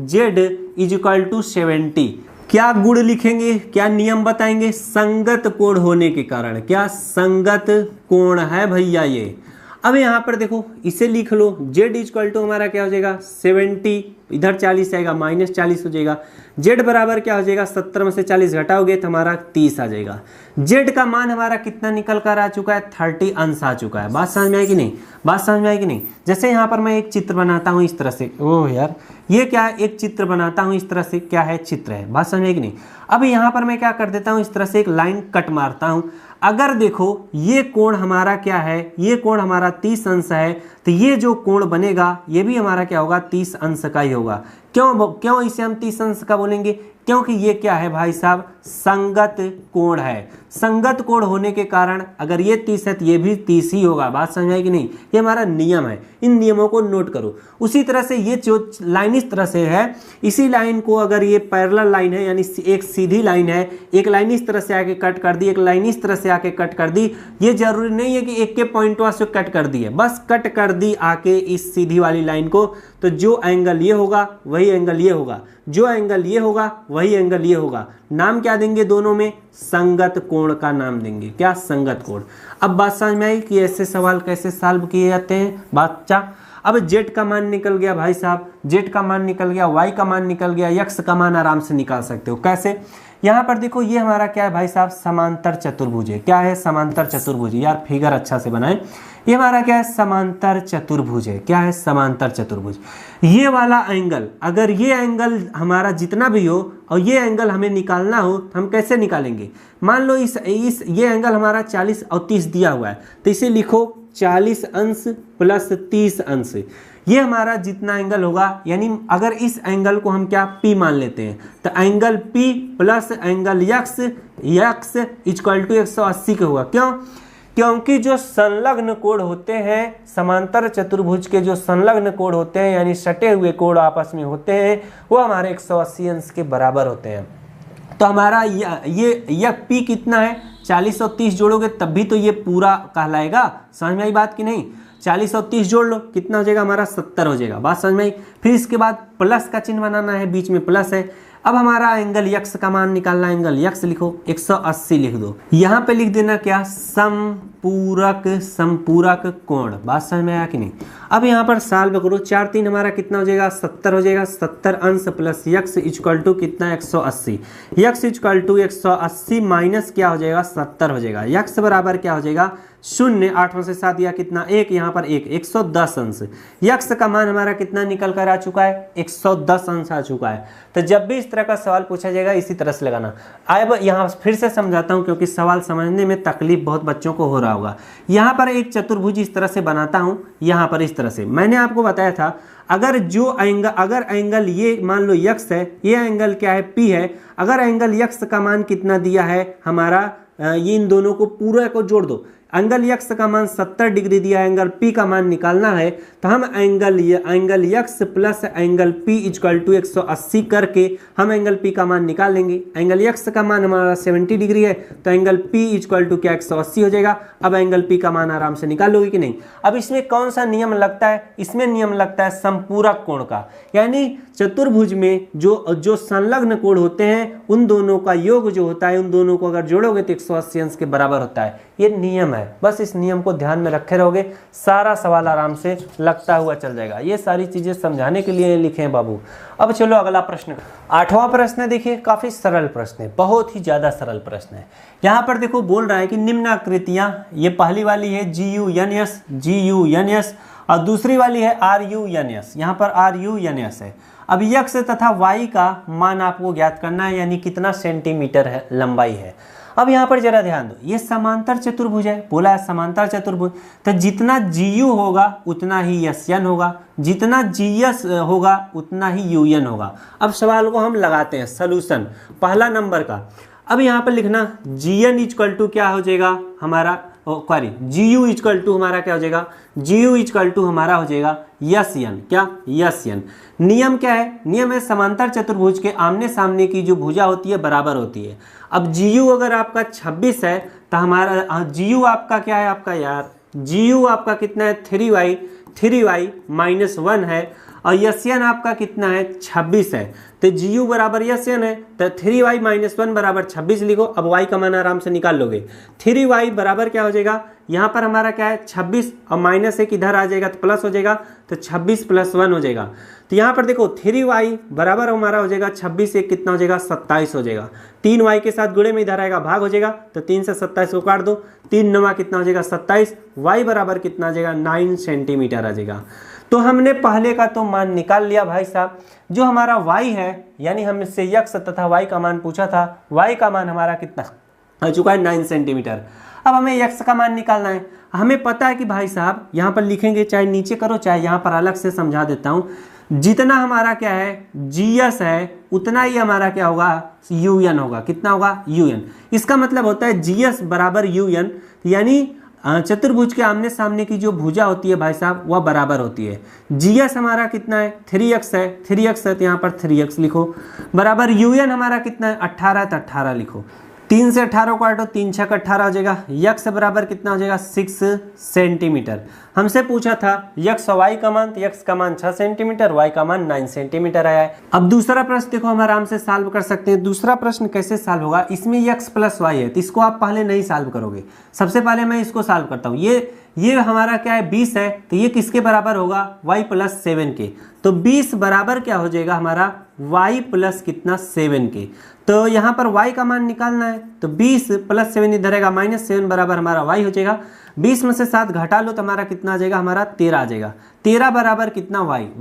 z इक्वल टू 70। क्या गुण लिखेंगे, क्या नियम बताएंगे, संगत कोण होने के कारण, क्या संगत कोण है भैया ये। अब यहाँ पर देखो इसे लिख लो, z इक्वल टू हमारा क्या हो जाएगा 70, इधर 40 आएगा माइनस 40 हो जाएगा। z बराबर क्या हो जाएगा 70 में से 40 घटाओगे तो हमारा 30 आ जाएगा। z का मान हमारा कितना निकल कर आ चुका है 30 अंश आ चुका है। बात समझ में आई कि नहीं, बात समझ में आई कि नहीं। जैसे यहाँ पर मैं एक चित्र बनाता हूँ इस तरह से, ओह यार ये क्या है, एक चित्र बनाता हूँ इस तरह से, क्या है चित्र है। बात समझ में आई कि नहीं। अब यहाँ पर मैं क्या कर देता हूँ, इस तरह से एक लाइन कट मारता हूँ। अगर देखो ये कोण हमारा क्या है, ये कोण हमारा 30 अंश है, तो ये जो कोण बनेगा ये भी हमारा क्या होगा 30 अंश का ही होगा। क्यों इसे हम 30 अंश का बोलेंगे? क्योंकि ये क्या है भाई साहब, संगत कोण है। संगत कोण होने के कारण अगर ये 30 है तो ये भी 30 ही होगा। बात समझ आई कि नहीं? ये हमारा नियम है, इन नियमों को नोट करो। उसी तरह से ये जो लाइन इस तरह से है, इसी लाइन को अगर ये पैरेलल लाइन है यानी एक सीधी लाइन है, एक लाइन इस तरह से आके कट कर दी, एक लाइन इस तरह से आके कट कर दी, ये जरूरी नहीं है कि एक के पॉइंट से कट कर दी है, बस कट कर दी आके इस सीधी वाली लाइन को, तो जो एंगल ये होगा वही एंगल ये होगा, जो एंगल ये होगा वही एंगल ये होगा। नाम क्या देंगे दोनों में? संगत कोण का नाम देंगे। क्या? संगत कोण। अब बात समझ में आई कि ऐसे सवाल कैसे सॉल्व किए जाते हैं बच्चा। अब जेड का मान निकल गया भाई साहब, जेड का मान निकल गया, वाई का मान निकल गया, एक्स का मान आराम से निकाल सकते हो। कैसे? यहाँ पर देखो, ये हमारा क्या है भाई साहब, समांतर चतुर्भुज है। क्या है? समांतर चतुर्भुज। यार फिगर अच्छा से बनाए। ये हमारा क्या है? समांतर चतुर्भुज है। क्या है? समांतर चतुर्भुज। ये वाला एंगल, अगर ये एंगल हमारा जितना भी हो और ये एंगल हमें निकालना हो तो हम कैसे निकालेंगे? मान लो इस ये एंगल हमारा 40 और 30 दिया हुआ है, तो इसे लिखो 40 अंश प्लस 30 अंश। ये हमारा जितना एंगल होगा, यानी अगर इस एंगल को हम क्या P मान लेते हैं, तो angle P plus angle x equal to 180 के होगा। क्यों? क्योंकि जो संलग्न कोण होते हैं, समांतर चतुर्भुज के जो संलग्न कोण होते हैं यानी सटे हुए कोण आपस में होते हैं, वो हमारे 180 अंश के बराबर होते हैं। तो हमारा ये P कितना है? 40 और 30 जोड़ोगे तब भी तो ये पूरा कहलाएगा। समझ में आई बात कि नहीं? 40 और 30 जोड़ लो, कितना हो जाएगा हमारा? 70 हो जाएगा। बात समझ में आई? फिर इसके बाद प्लस का चिन्ह बनाना है, बीच में प्लस है। अब हमारा एंगल यक्स का मान निकालना है, एंगल यक्स लिखो 180 लिख दो। यहाँ पे लिख देना क्या? समपूरक कोण। बात समझ में आया कि नहीं? अब यहाँ पर सॉल्व करो, 4 3 हमारा कितना हो जाएगा? 70 हो जाएगा। 70 अंश प्लस यक्स इक्वल टू कितना? 180। यक्स इक्वल टू 180 माइनस क्या हो जाएगा? 70 हो जाएगा। यक्स बराबर क्या हो जाएगा? 0। 8 में से 7 दिया कितना? 1। यहाँ पर 1, 110 अंश। यक्स का मान हमारा कितना निकल कर आ चुका है? 110 अंश आ चुका है। तो जब भी इस तरह का सवाल पूछा जाएगा इसी तरह से लगाना। अब यहाँ फिर से समझाता हूँ क्योंकि सवाल समझने में तकलीफ बहुत बच्चों को हो रहा होगा। यहाँ पर एक चतुर्भुज इस तरह से बनाता हूँ, यहाँ पर इस तरह से। मैंने आपको बताया था अगर एंगल ये मान लो यक्स है, ये एंगल क्या है? P है। अगर एंगल यक्स का मान कितना दिया है हमारा, ये इन दोनों को पूरा को जोड़ दो। एंगल यक्स का मान 70 डिग्री दिया, एंगल P का मान निकालना है, तो हम angle x plus angle P equal to 180 करके हम एंगल P का मान निकाल लेंगे। एंगल यक्स का मान हमारा 70 डिग्री है, तो एंगल P इक्वल टू क्या? 180 हो जाएगा। अब एंगल P का मान आराम से निकाल लोगे कि नहीं? अब इसमें कौन सा नियम लगता है? इसमें नियम लगता है संपूरक कोण का, यानी चतुर्भुज में जो संलग्न कोण होते हैं उन दोनों का योग जो होता है, उन दोनों को अगर जोड़ोगे तो 180 अंश के बराबर होता है। ये नियम है, बस इस नियम को ध्यान में रखे रहोगे, सारा सवाल आराम से लगता हुआ चल जाएगा। ये सारी चीजें समझाने के लिए लिखे हैं बाबू। अब चलो अगला प्रश्न, 8वां प्रश्न देखिए, काफी सरल प्रश्न है, बहुत ही ज्यादा सरल प्रश्न है। यहाँ पर देखो बोल रहा है कि निम्न आकृतियां, ये पहली वाली है GUNS और दूसरी वाली है RUNS। यहाँ पर RUNS है। अब यक्स तथा वाई का मान आपको ज्ञात करना है, यानी कितना सेंटीमीटर है लंबाई है। अब यहाँ पर जरा ध्यान दो, ये समांतर चतुर्भुज है, बोला है समांतर चतुर्भुज, तो जितना GU होगा उतना ही SN होगा, जितना GS होगा उतना ही UN होगा। अब सवाल को हम लगाते हैं सलूशन पहला नंबर का। अब यहाँ पर लिखना GN इक्वल टू क्या हो जाएगा हमारा, GU इक्वल टू हमारा क्या हो जाएगा? GU इक्वल टू हमारा हो जाएगा SN। क्या? SN। नियम क्या है? नियम है समांतर चतुर्भुज के आमने सामने की जो भुजा होती है बराबर होती है। अब GU अगर आपका 26 है तो हमारा GU आपका क्या है आपका यार? GU आपका कितना है? 3y माइनस 1 है, और SN आपका कितना है? 26 है। तो GU बराबर SN है, तो 3y माइनस 1 बराबर 26 लिखो। अब y का मान आराम से निकाल लोगे। 3y बराबर क्या हो जाएगा? यहाँ पर हमारा क्या है? 26, और माइनस एक इधर आ जाएगा तो प्लस हो जाएगा, तो 26 + 1 हो जाएगा। तो यहाँ पर देखो 3y बराबर हमारा हो जाएगा 26, एक कितना हो जाएगा? 27 हो जाएगा। 3y के साथ गुणे में इधर आएगा भाग हो जाएगा, तो 3 से 27 को काट दो, 3 9 कितना हो जाएगा? 27। y बराबर कितना आ जाएगा? 9 सेंटीमीटर आ जाएगा। तो हमने पहले का तो मान निकाल लिया भाई साहब। जो हमारा y है, यानी हमसे x तथा y का मान पूछा था, y का मान हमारा कितना आ चुका है? 9 सेंटीमीटर। अब हमें x का मान निकालना है। हमें पता है कि भाई साहब यहाँ पर लिखेंगे, चाहे नीचे करो चाहे यहाँ पर अलग से समझा देता हूँ, जितना हमारा क्या है GS है उतना ही हमारा क्या होगा UN होगा। कितना होगा UN। इसका मतलब होता है GS बराबर UN, यानी चतुर्भुज के आमने सामने की जो भुजा होती है भाई साहब वह बराबर होती है। GS हमारा कितना है 3x है, 3x है तो यहाँ पर 3x लिखो, बराबर UN हमारा कितना है 18 है तो 18 लिखो। 3 से 18 को काटो, 3 छक 18 हो जाएगा। x बराबर कितना हो जाएगा 6 सेंटीमीटर। हमसे पूछा था x और y का मान, तो x का मान 6 सेंटीमीटर, y का मान 9 सेंटीमीटर आया है। अब दूसरा प्रश्न देखो हम आराम से सॉल्व कर सकते हैं। दूसरा प्रश्न कैसे सॉल्व होगा, इसमें x प्लस y है तो इसको आप पहले नहीं सॉल्व करोगे, सबसे पहले मैं इसको सॉल्व करता हूँ। ये हमारा क्या है 20 है तो ये किसके बराबर होगा y प्लस 7 के। तो 20 बराबर क्या हो जाएगा हमारा y प्लस कितना 7 के। तो यहाँ पर y का मान निकालना है तो 20 प्लस 7 इधर रहेगा, -7 बराबर हमारा y हो जाएगा। 20 में से 7 घटा लो तो हमारा कितना आ जाएगा, हमारा 13 आ जाएगा। 13 बराबर कितना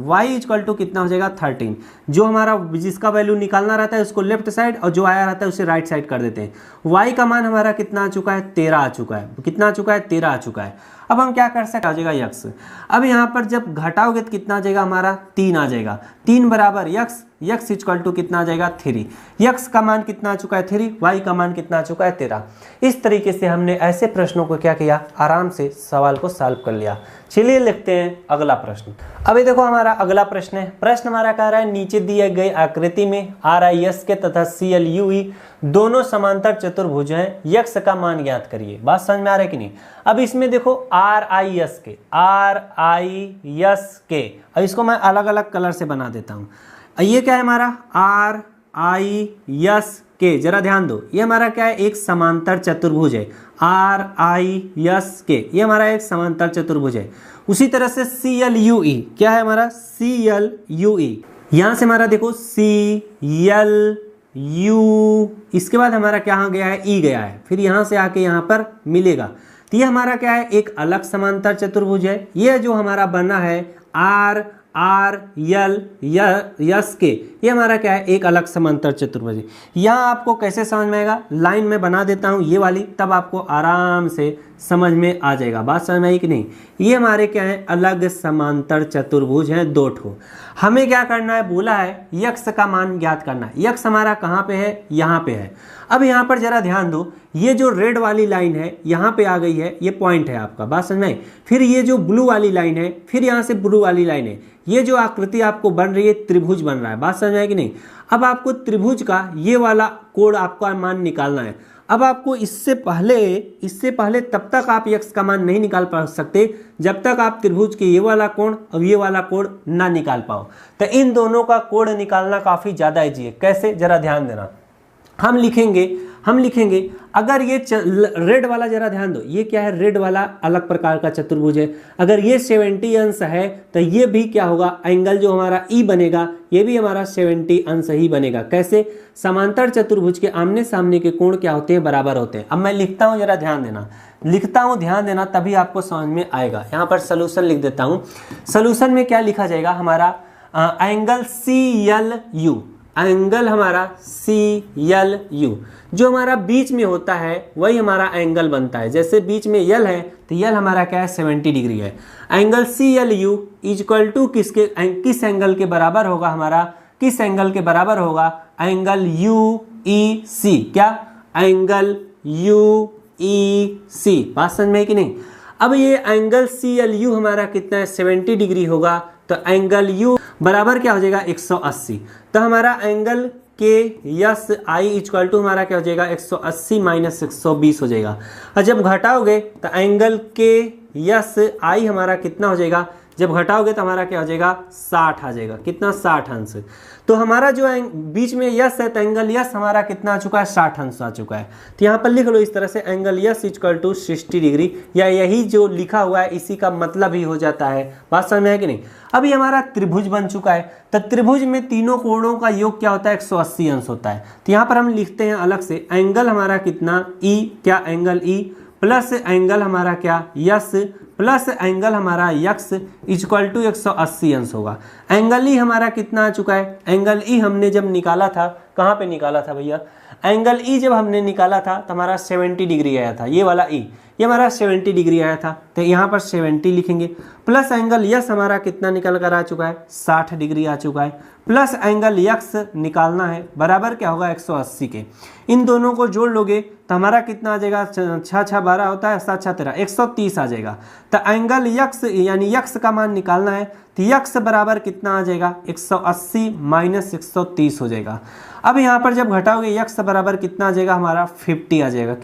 y इक्वल टू कितना हो जाएगा 13। जो हमारा जिसका वैल्यू निकालना रहता है उसको लेफ्ट साइड और जो आया रहता है उसे राइट साइड कर देते हैं। y का मान हमारा कितना आ चुका है 13 आ चुका है। कितना आ चुका है 13 आ चुका है। अब हम क्या कर सकते, आ जाएगा x। अब यहाँ पर जब घटाओगे तो कितना आ जाएगा हमारा 3 आ जाएगा। 3 बराबर x इक्वल टू कितना आ जाएगा 3। x का मान कितना आ चुका है 3, y का मान कितना आ चुका है 13। इस तरीके से हमने ऐसे प्रश्नों को क्या किया, आराम से सवाल को सॉल्व कर लिया। चलिए लिखते हैं अगला प्रश्न। अभी देखो हमारा अगला प्रश्न है। प्रश्न हमारा कह रहा है नीचे दिए गए आकृति में RIS के तथा CLUE दोनों समांतर चतुर्भुज हैं, x का मान ज्ञात करिए। बात समझ में आ रहा है कि नहीं। अब इसमें देखो RIS के, अब इसको मैं अलग अलग कलर से बना देता हूँ। ये क्या है हमारा RIS के, जरा ध्यान दो, ये हमारा क्या है एक समांतर चतुर्भुज है। RIS के ये हमारा एक समांतर चतुर्भुज है। उसी तरह से CLUE क्या है हमारा CLUE, यहां से हमारा देखो CLU, इसके बाद हमारा क्या गया है E गया है, फिर यहां से आके यहां पर मिलेगा। तो ये हमारा क्या है एक अलग समांतर चतुर्भुज है। ये जो हमारा बना है RIS के, ये हमारा क्या है एक अलग समांतर चतुर्भुज है। यहाँ आपको कैसे समझ में आएगा, लाइन में बना देता हूँ ये वाली, तब आपको आराम से समझ में आ जाएगा। बात समझ में आई कि नहीं। ये हमारे क्या है अलग समांतर चतुर्भुज हैं दो ठो। हमें क्या करना है, बोला है x का मान ज्ञात करना है। x हमारा कहाँ पे है, यहाँ पे है। अब यहाँ पर जरा ध्यान दो, ये जो रेड वाली लाइन है यहाँ पे आ गई है, ये पॉइंट है आपका। बात समझ में आई। फिर ये जो ब्लू वाली लाइन है, फिर यहाँ से ब्लू वाली लाइन है। ये जो आकृति आपको बन रही है त्रिभुज बन रहा है। बात समझ में आई कि नहीं। अब आपको त्रिभुज का ये वाला कोण आपका मान निकालना है। अब आपको इससे पहले तब तक आप x का मान नहीं निकाल पा सकते जब तक आप त्रिभुज के ये वाला कोण और ये वाला कोण ना निकाल पाओ। तो इन दोनों का कोण निकालना काफी ज्यादा इजी है। कैसे, जरा ध्यान देना। हम लिखेंगे अगर ये रेड वाला, जरा ध्यान दो, ये क्या है रेड वाला अलग प्रकार का चतुर्भुज है। अगर ये 70 अंश है तो ये भी क्या होगा, एंगल जो हमारा E बनेगा ये भी हमारा 70 अंश ही बनेगा। कैसे, समांतर चतुर्भुज के आमने सामने के कोण क्या होते हैं, बराबर होते हैं। अब मैं लिखता हूँ, जरा ध्यान देना, ध्यान देना तभी आपको समझ में आएगा। यहाँ पर सोल्यूशन लिख देता हूँ। सोल्यूशन में क्या लिखा जाएगा हमारा, एंगल CLU, एंगल हमारा CLU जो हमारा बीच में होता है वही हमारा एंगल बनता है। जैसे बीच में L है तो L हमारा क्या है 70 डिग्री है। एंगल CLU इक्वल टू किस एंगल के बराबर होगा हमारा, किस एंगल के बराबर होगा, एंगल UEC। क्या, एंगल UEC। बात समझ में कि नहीं। अब ये एंगल CLU हमारा कितना है 70 डिग्री होगा, तो एंगल U बराबर क्या हो जाएगा 180। तो हमारा एंगल KSI इक्वल टू हमारा क्या हो जाएगा 180 माइनस 120 हो जाएगा। और जब घटाओगे तो एंगल KSI हमारा कितना हो जाएगा, जब घटाओगे तो हमारा क्या हो जाएगा 60 आ जाएगा। कितना, 60 अंश। तो हमारा जो बीच में यस है तो एंगल यस हमारा कितना आ चुका है 60 अंश आ चुका है। तो यहाँ पर लिख लो इस तरह से, angle S equal to 60 degree, या यही जो लिखा हुआ है इसी का मतलब ही हो जाता है। बात समझ में है कि नहीं। अभी हमारा त्रिभुज बन चुका है, तो त्रिभुज में तीनों कोणों का योग क्या होता है 180 अंश होता है। तो यहाँ पर हम लिखते हैं अलग से, एंगल हमारा कितना E, क्या एंगल E प्लस एंगल हमारा क्या यस प्लस एंगल हमारा x इक्वल टू 180 अंश होगा। एंगल E हमारा कितना आ चुका है, एंगल E हमने जब निकाला था, कहाँ पे निकाला था भैया, एंगल ई जब हमने निकाला था तो हमारा 70 डिग्री आया था, ये वाला ई, ये हमारा 70 डिग्री आया था, तो यहाँ पर 70 लिखेंगे। प्लस एंगल यस हमारा कितना निकल कर आ चुका है, 60 डिग्री आ चुका है। प्लस एंगल यक्स निकालना है, बराबर क्या होगा 180 के। इन दोनों को जोड़ लोगे तो हमारा कितना आ जाएगा, 6 6 12 होता है, 7 6 13, 130 आ जाएगा। तो एंगल यक्स यानी यक्स का मान निकालना है, तो यक्स बराबर कितना आ जाएगा, 180 माइनस 130 हो जाएगा। अब यहाँ पर जब घटाओगे यक्स बराबर कितना आ जाएगा, हमारा 50 आ जाएगा।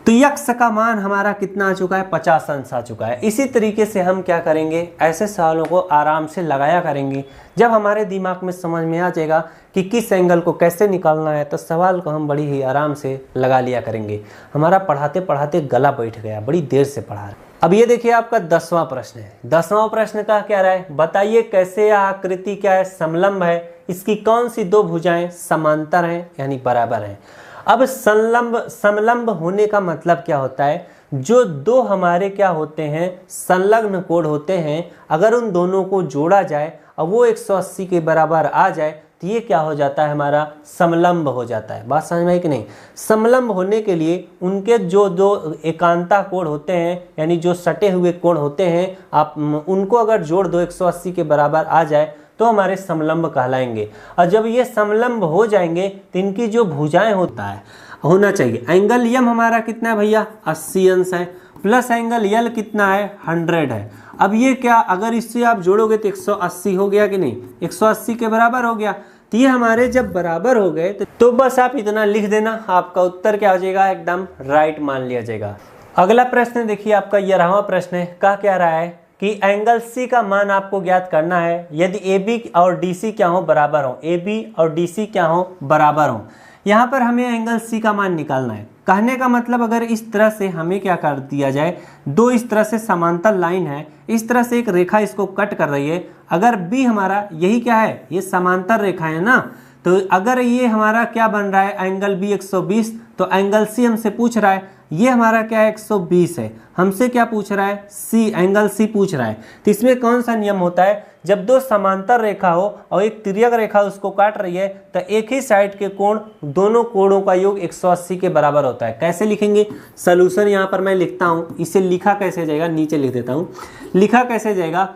तो यक्स का मान हमारा कितना आ चुका है, 50 अंश आ चुका है। इसी तरीके से हम क्या करेंगे, ऐसे सवालों को आराम से लगाया करेंगे। जब हमारे दिमाग में समझ में आ जाएगा कि किस एंगल को कैसे निकालना है, तो सवाल को हम बड़ी ही आराम से लगा लिया करेंगे। हमारा पढ़ाते पढ़ाते गला बैठ गया, बड़ी देर से पढ़ा रहे। अब ये देखिए आपका 10वां प्रश्न है। 10वां प्रश्न का क्या रहा है, बताइए कैसे यह आकृति क्या है, समलंब है, इसकी कौन सी दो भुजाएं समांतर हैं यानी बराबर हैं। अब समलंब होने का मतलब क्या होता है, जो दो हमारे क्या होते हैं, संलग्न कोण होते हैं, अगर उन दोनों को जोड़ा जाए और वो 180 के बराबर आ जाए तो ये क्या हो जाता है, हमारा समलंब हो जाता है। बात समझ में आई कि नहीं। समलंब होने के लिए उनके जो दो एकांता कोण होते हैं यानी जो सटे हुए कोण होते हैं, आप उनको अगर जोड़ दो 180 के बराबर आ जाए तो हमारे समलंब कहलाएंगे। और जब ये समलंब हो जाएंगे तो इनकी जो भुजाएं होना चाहिए, एंगल यम हमारा कितना है भैया, 80 अंश है, प्लस एंगल यल कितना है, 100 है। अब ये क्या, अगर इससे आप जोड़ोगे तो 180 हो गया कि नहीं, 180 के बराबर हो गया। तो ये हमारे जब बराबर हो गए तो बस आप इतना लिख देना, आपका उत्तर क्या हो जाएगा, एकदम राइट मान लिया जाएगा। अगला प्रश्न देखिए आपका 11वां प्रश्न है। क्या रहा है कि एंगल सी का मान आपको ज्ञात करना है यदि ए बी और डी सी क्या हो, बराबर हो। ए बी और डी सी क्या हो, बराबर हो। यहाँ पर हमें एंगल सी का मान निकालना है। कहने का मतलब अगर इस तरह से हमें क्या कर दिया जाए, दो इस तरह से समांतर लाइन है, इस तरह से एक रेखा इसको कट कर रही है। अगर बी हमारा यही क्या है, ये समांतर रेखा है ना, तो अगर ये हमारा क्या बन रहा है, एंगल बी 120, तो एंगल सी हमसे पूछ रहा है, ये हमारा क्या है 120 है, हमसे क्या पूछ रहा है, सी, एंगल सी पूछ रहा है। तो इसमें कौन सा नियम होता है, जब दो समांतर रेखा हो और एक तिर्यक रेखा उसको काट रही है तो एक ही साइड के कोण, दोनों कोणों का योग 180 के बराबर होता है। कैसे लिखेंगे, सोल्यूशन यहाँ पर मैं लिखता हूँ, इसे लिखा कैसे जाएगा, नीचे लिख देता हूँ। लिखा कैसे जाएगा,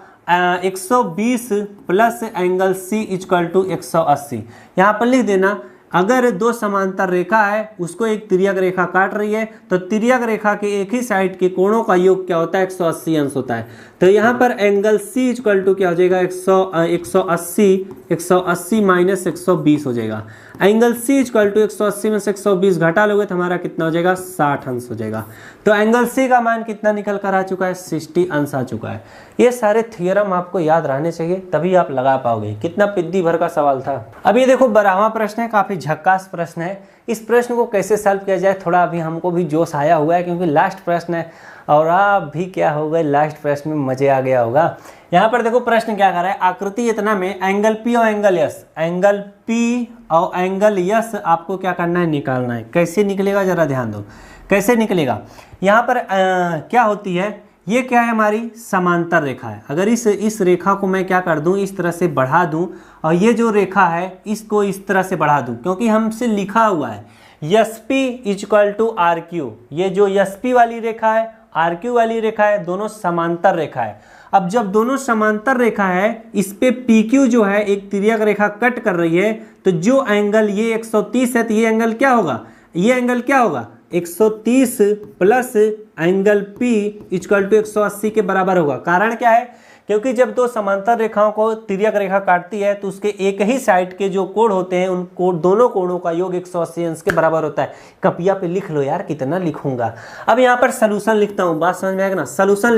120 plus angle C equal to 180। यहाँ पर लिख देना, अगर दो समांतर रेखा है उसको एक तिर्यक रेखा काट रही है तो तिर्यक रेखा के एक ही साइड के कोणों का योग क्या होता है, 180 अंश होता है। तो यहाँ पर एंगल सी इक्वल टू क्या हो जाएगा, 180 माइनस 120 हो जाएगा। एंगल सी इक्वल टू 180 में से 120 घटा लोगे तो हमारा कितना हो जाएगा, 60 अंश हो जाएगा। तो एंगल सी का मान कितना निकल कर आ चुका है, 60 अंश आ चुका है। ये सारे थियरम आपको याद रहने चाहिए, तभी आप लगा पाओगे। कितना पिद्दी भर का सवाल था। अब ये देखो 12वां प्रश्न है, काफी झक्कास प्रश्न है। इस प्रश्न को कैसे सॉल्व किया जाए, थोड़ा अभी हमको भी जोश आया हुआ है क्योंकि लास्ट प्रश्न है और आप भी क्या हो गए, लास्ट प्रश्न में मजे आ गया होगा। यहाँ पर देखो प्रश्न क्या कर रहा है, आकृति इतना में एंगल पी और एंगल यस, एंगल पी और एंगल यस आपको क्या करना है, निकालना है। कैसे निकलेगा जरा ध्यान दो, कैसे निकलेगा। यहाँ पर क्या होती है, ये क्या है, हमारी समांतर रेखा है। अगर इस रेखा को मैं क्या कर दूं, इस तरह से बढ़ा दूं और ये जो रेखा है इसको इस तरह से बढ़ा दूं, क्योंकि हमसे लिखा हुआ है S P equal to R Q. ये जो एस पी वाली रेखा है, आर क्यू वाली रेखा है, दोनों समांतर रेखा है। अब जब दोनों समांतर रेखा है, इस पे पी क्यू जो है एक तिर्यक रेखा कट कर रही है, तो जो एंगल ये 130 है तो ये एंगल क्या होगा, ये एंगल क्या होगा, 130 plus angle P equal to 180 के बराबर होगा। कारण क्या है, क्योंकि जब दो समांतर रेखाओं को तिर्यक रेखा काटती है तो उसके एक ही साइड के जो कोण होते हैं उन दोनों कोणों का योग 180 अंश के बराबर होता है। कपिया पे लिख लो यार, कितना लिखूंगा। अब यहाँ पर सलूशन लिखता हूँ, बात समझ में आएगा ना। सलूशन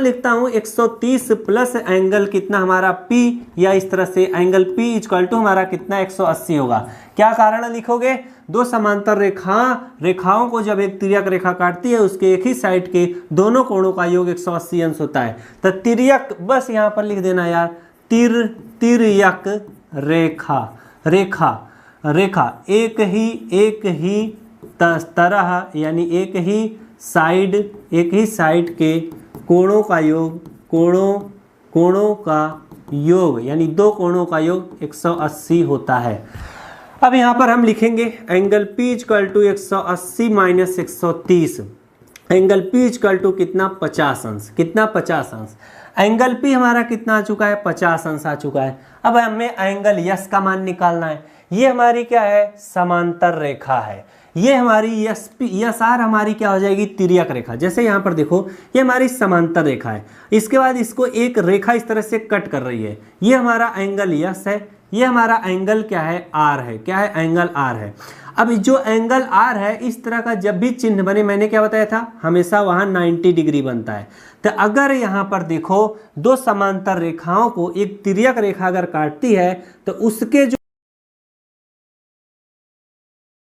लिखता हूँ 130 प्लस एंगल कितना हमारा P, या इस तरह से एंगल P इक्वल टू हमारा कितना 180 होगा। क्या कारण लिखोगे, दो समांतर रेखाओं को जब एक तिर्यक रेखा काटती है उसके एक ही साइड के दोनों कोणों का योग 180 अंश होता है। तो तिर्यक, बस यहाँ पर लिख देना यार, तिर्यक रेखा एक ही तरह यानी एक ही साइड के कोणों का योग यानी दो कोणों का योग 180 होता है। अब यहाँ पर हम लिखेंगे angle P equal to 180 minus 130। Angle P equal to कितना 50 अंश, कितना 50 अंश। एंगल P हमारा कितना आ चुका है 50 अंश आ चुका है। अब हमें एंगल यस का मान निकालना है। ये हमारी क्या है समांतर रेखा है। ये हमारी यस आर हमारी क्या हो जाएगी तिर्यक रेखा। जैसे यहाँ पर देखो ये हमारी समांतर रेखा है, इसके बाद इसको एक रेखा इस तरह से कट कर रही है। ये हमारा एंगल यस है, ये हमारा एंगल क्या है आर है, क्या है एंगल आर है। अब जो एंगल आर है इस तरह का जब भी चिन्ह बने, मैंने क्या बताया था हमेशा वहां 90 डिग्री बनता है। तो अगर यहाँ पर देखो दो समांतर रेखाओं को एक तिर्यक रेखा अगर काटती है तो उसके जो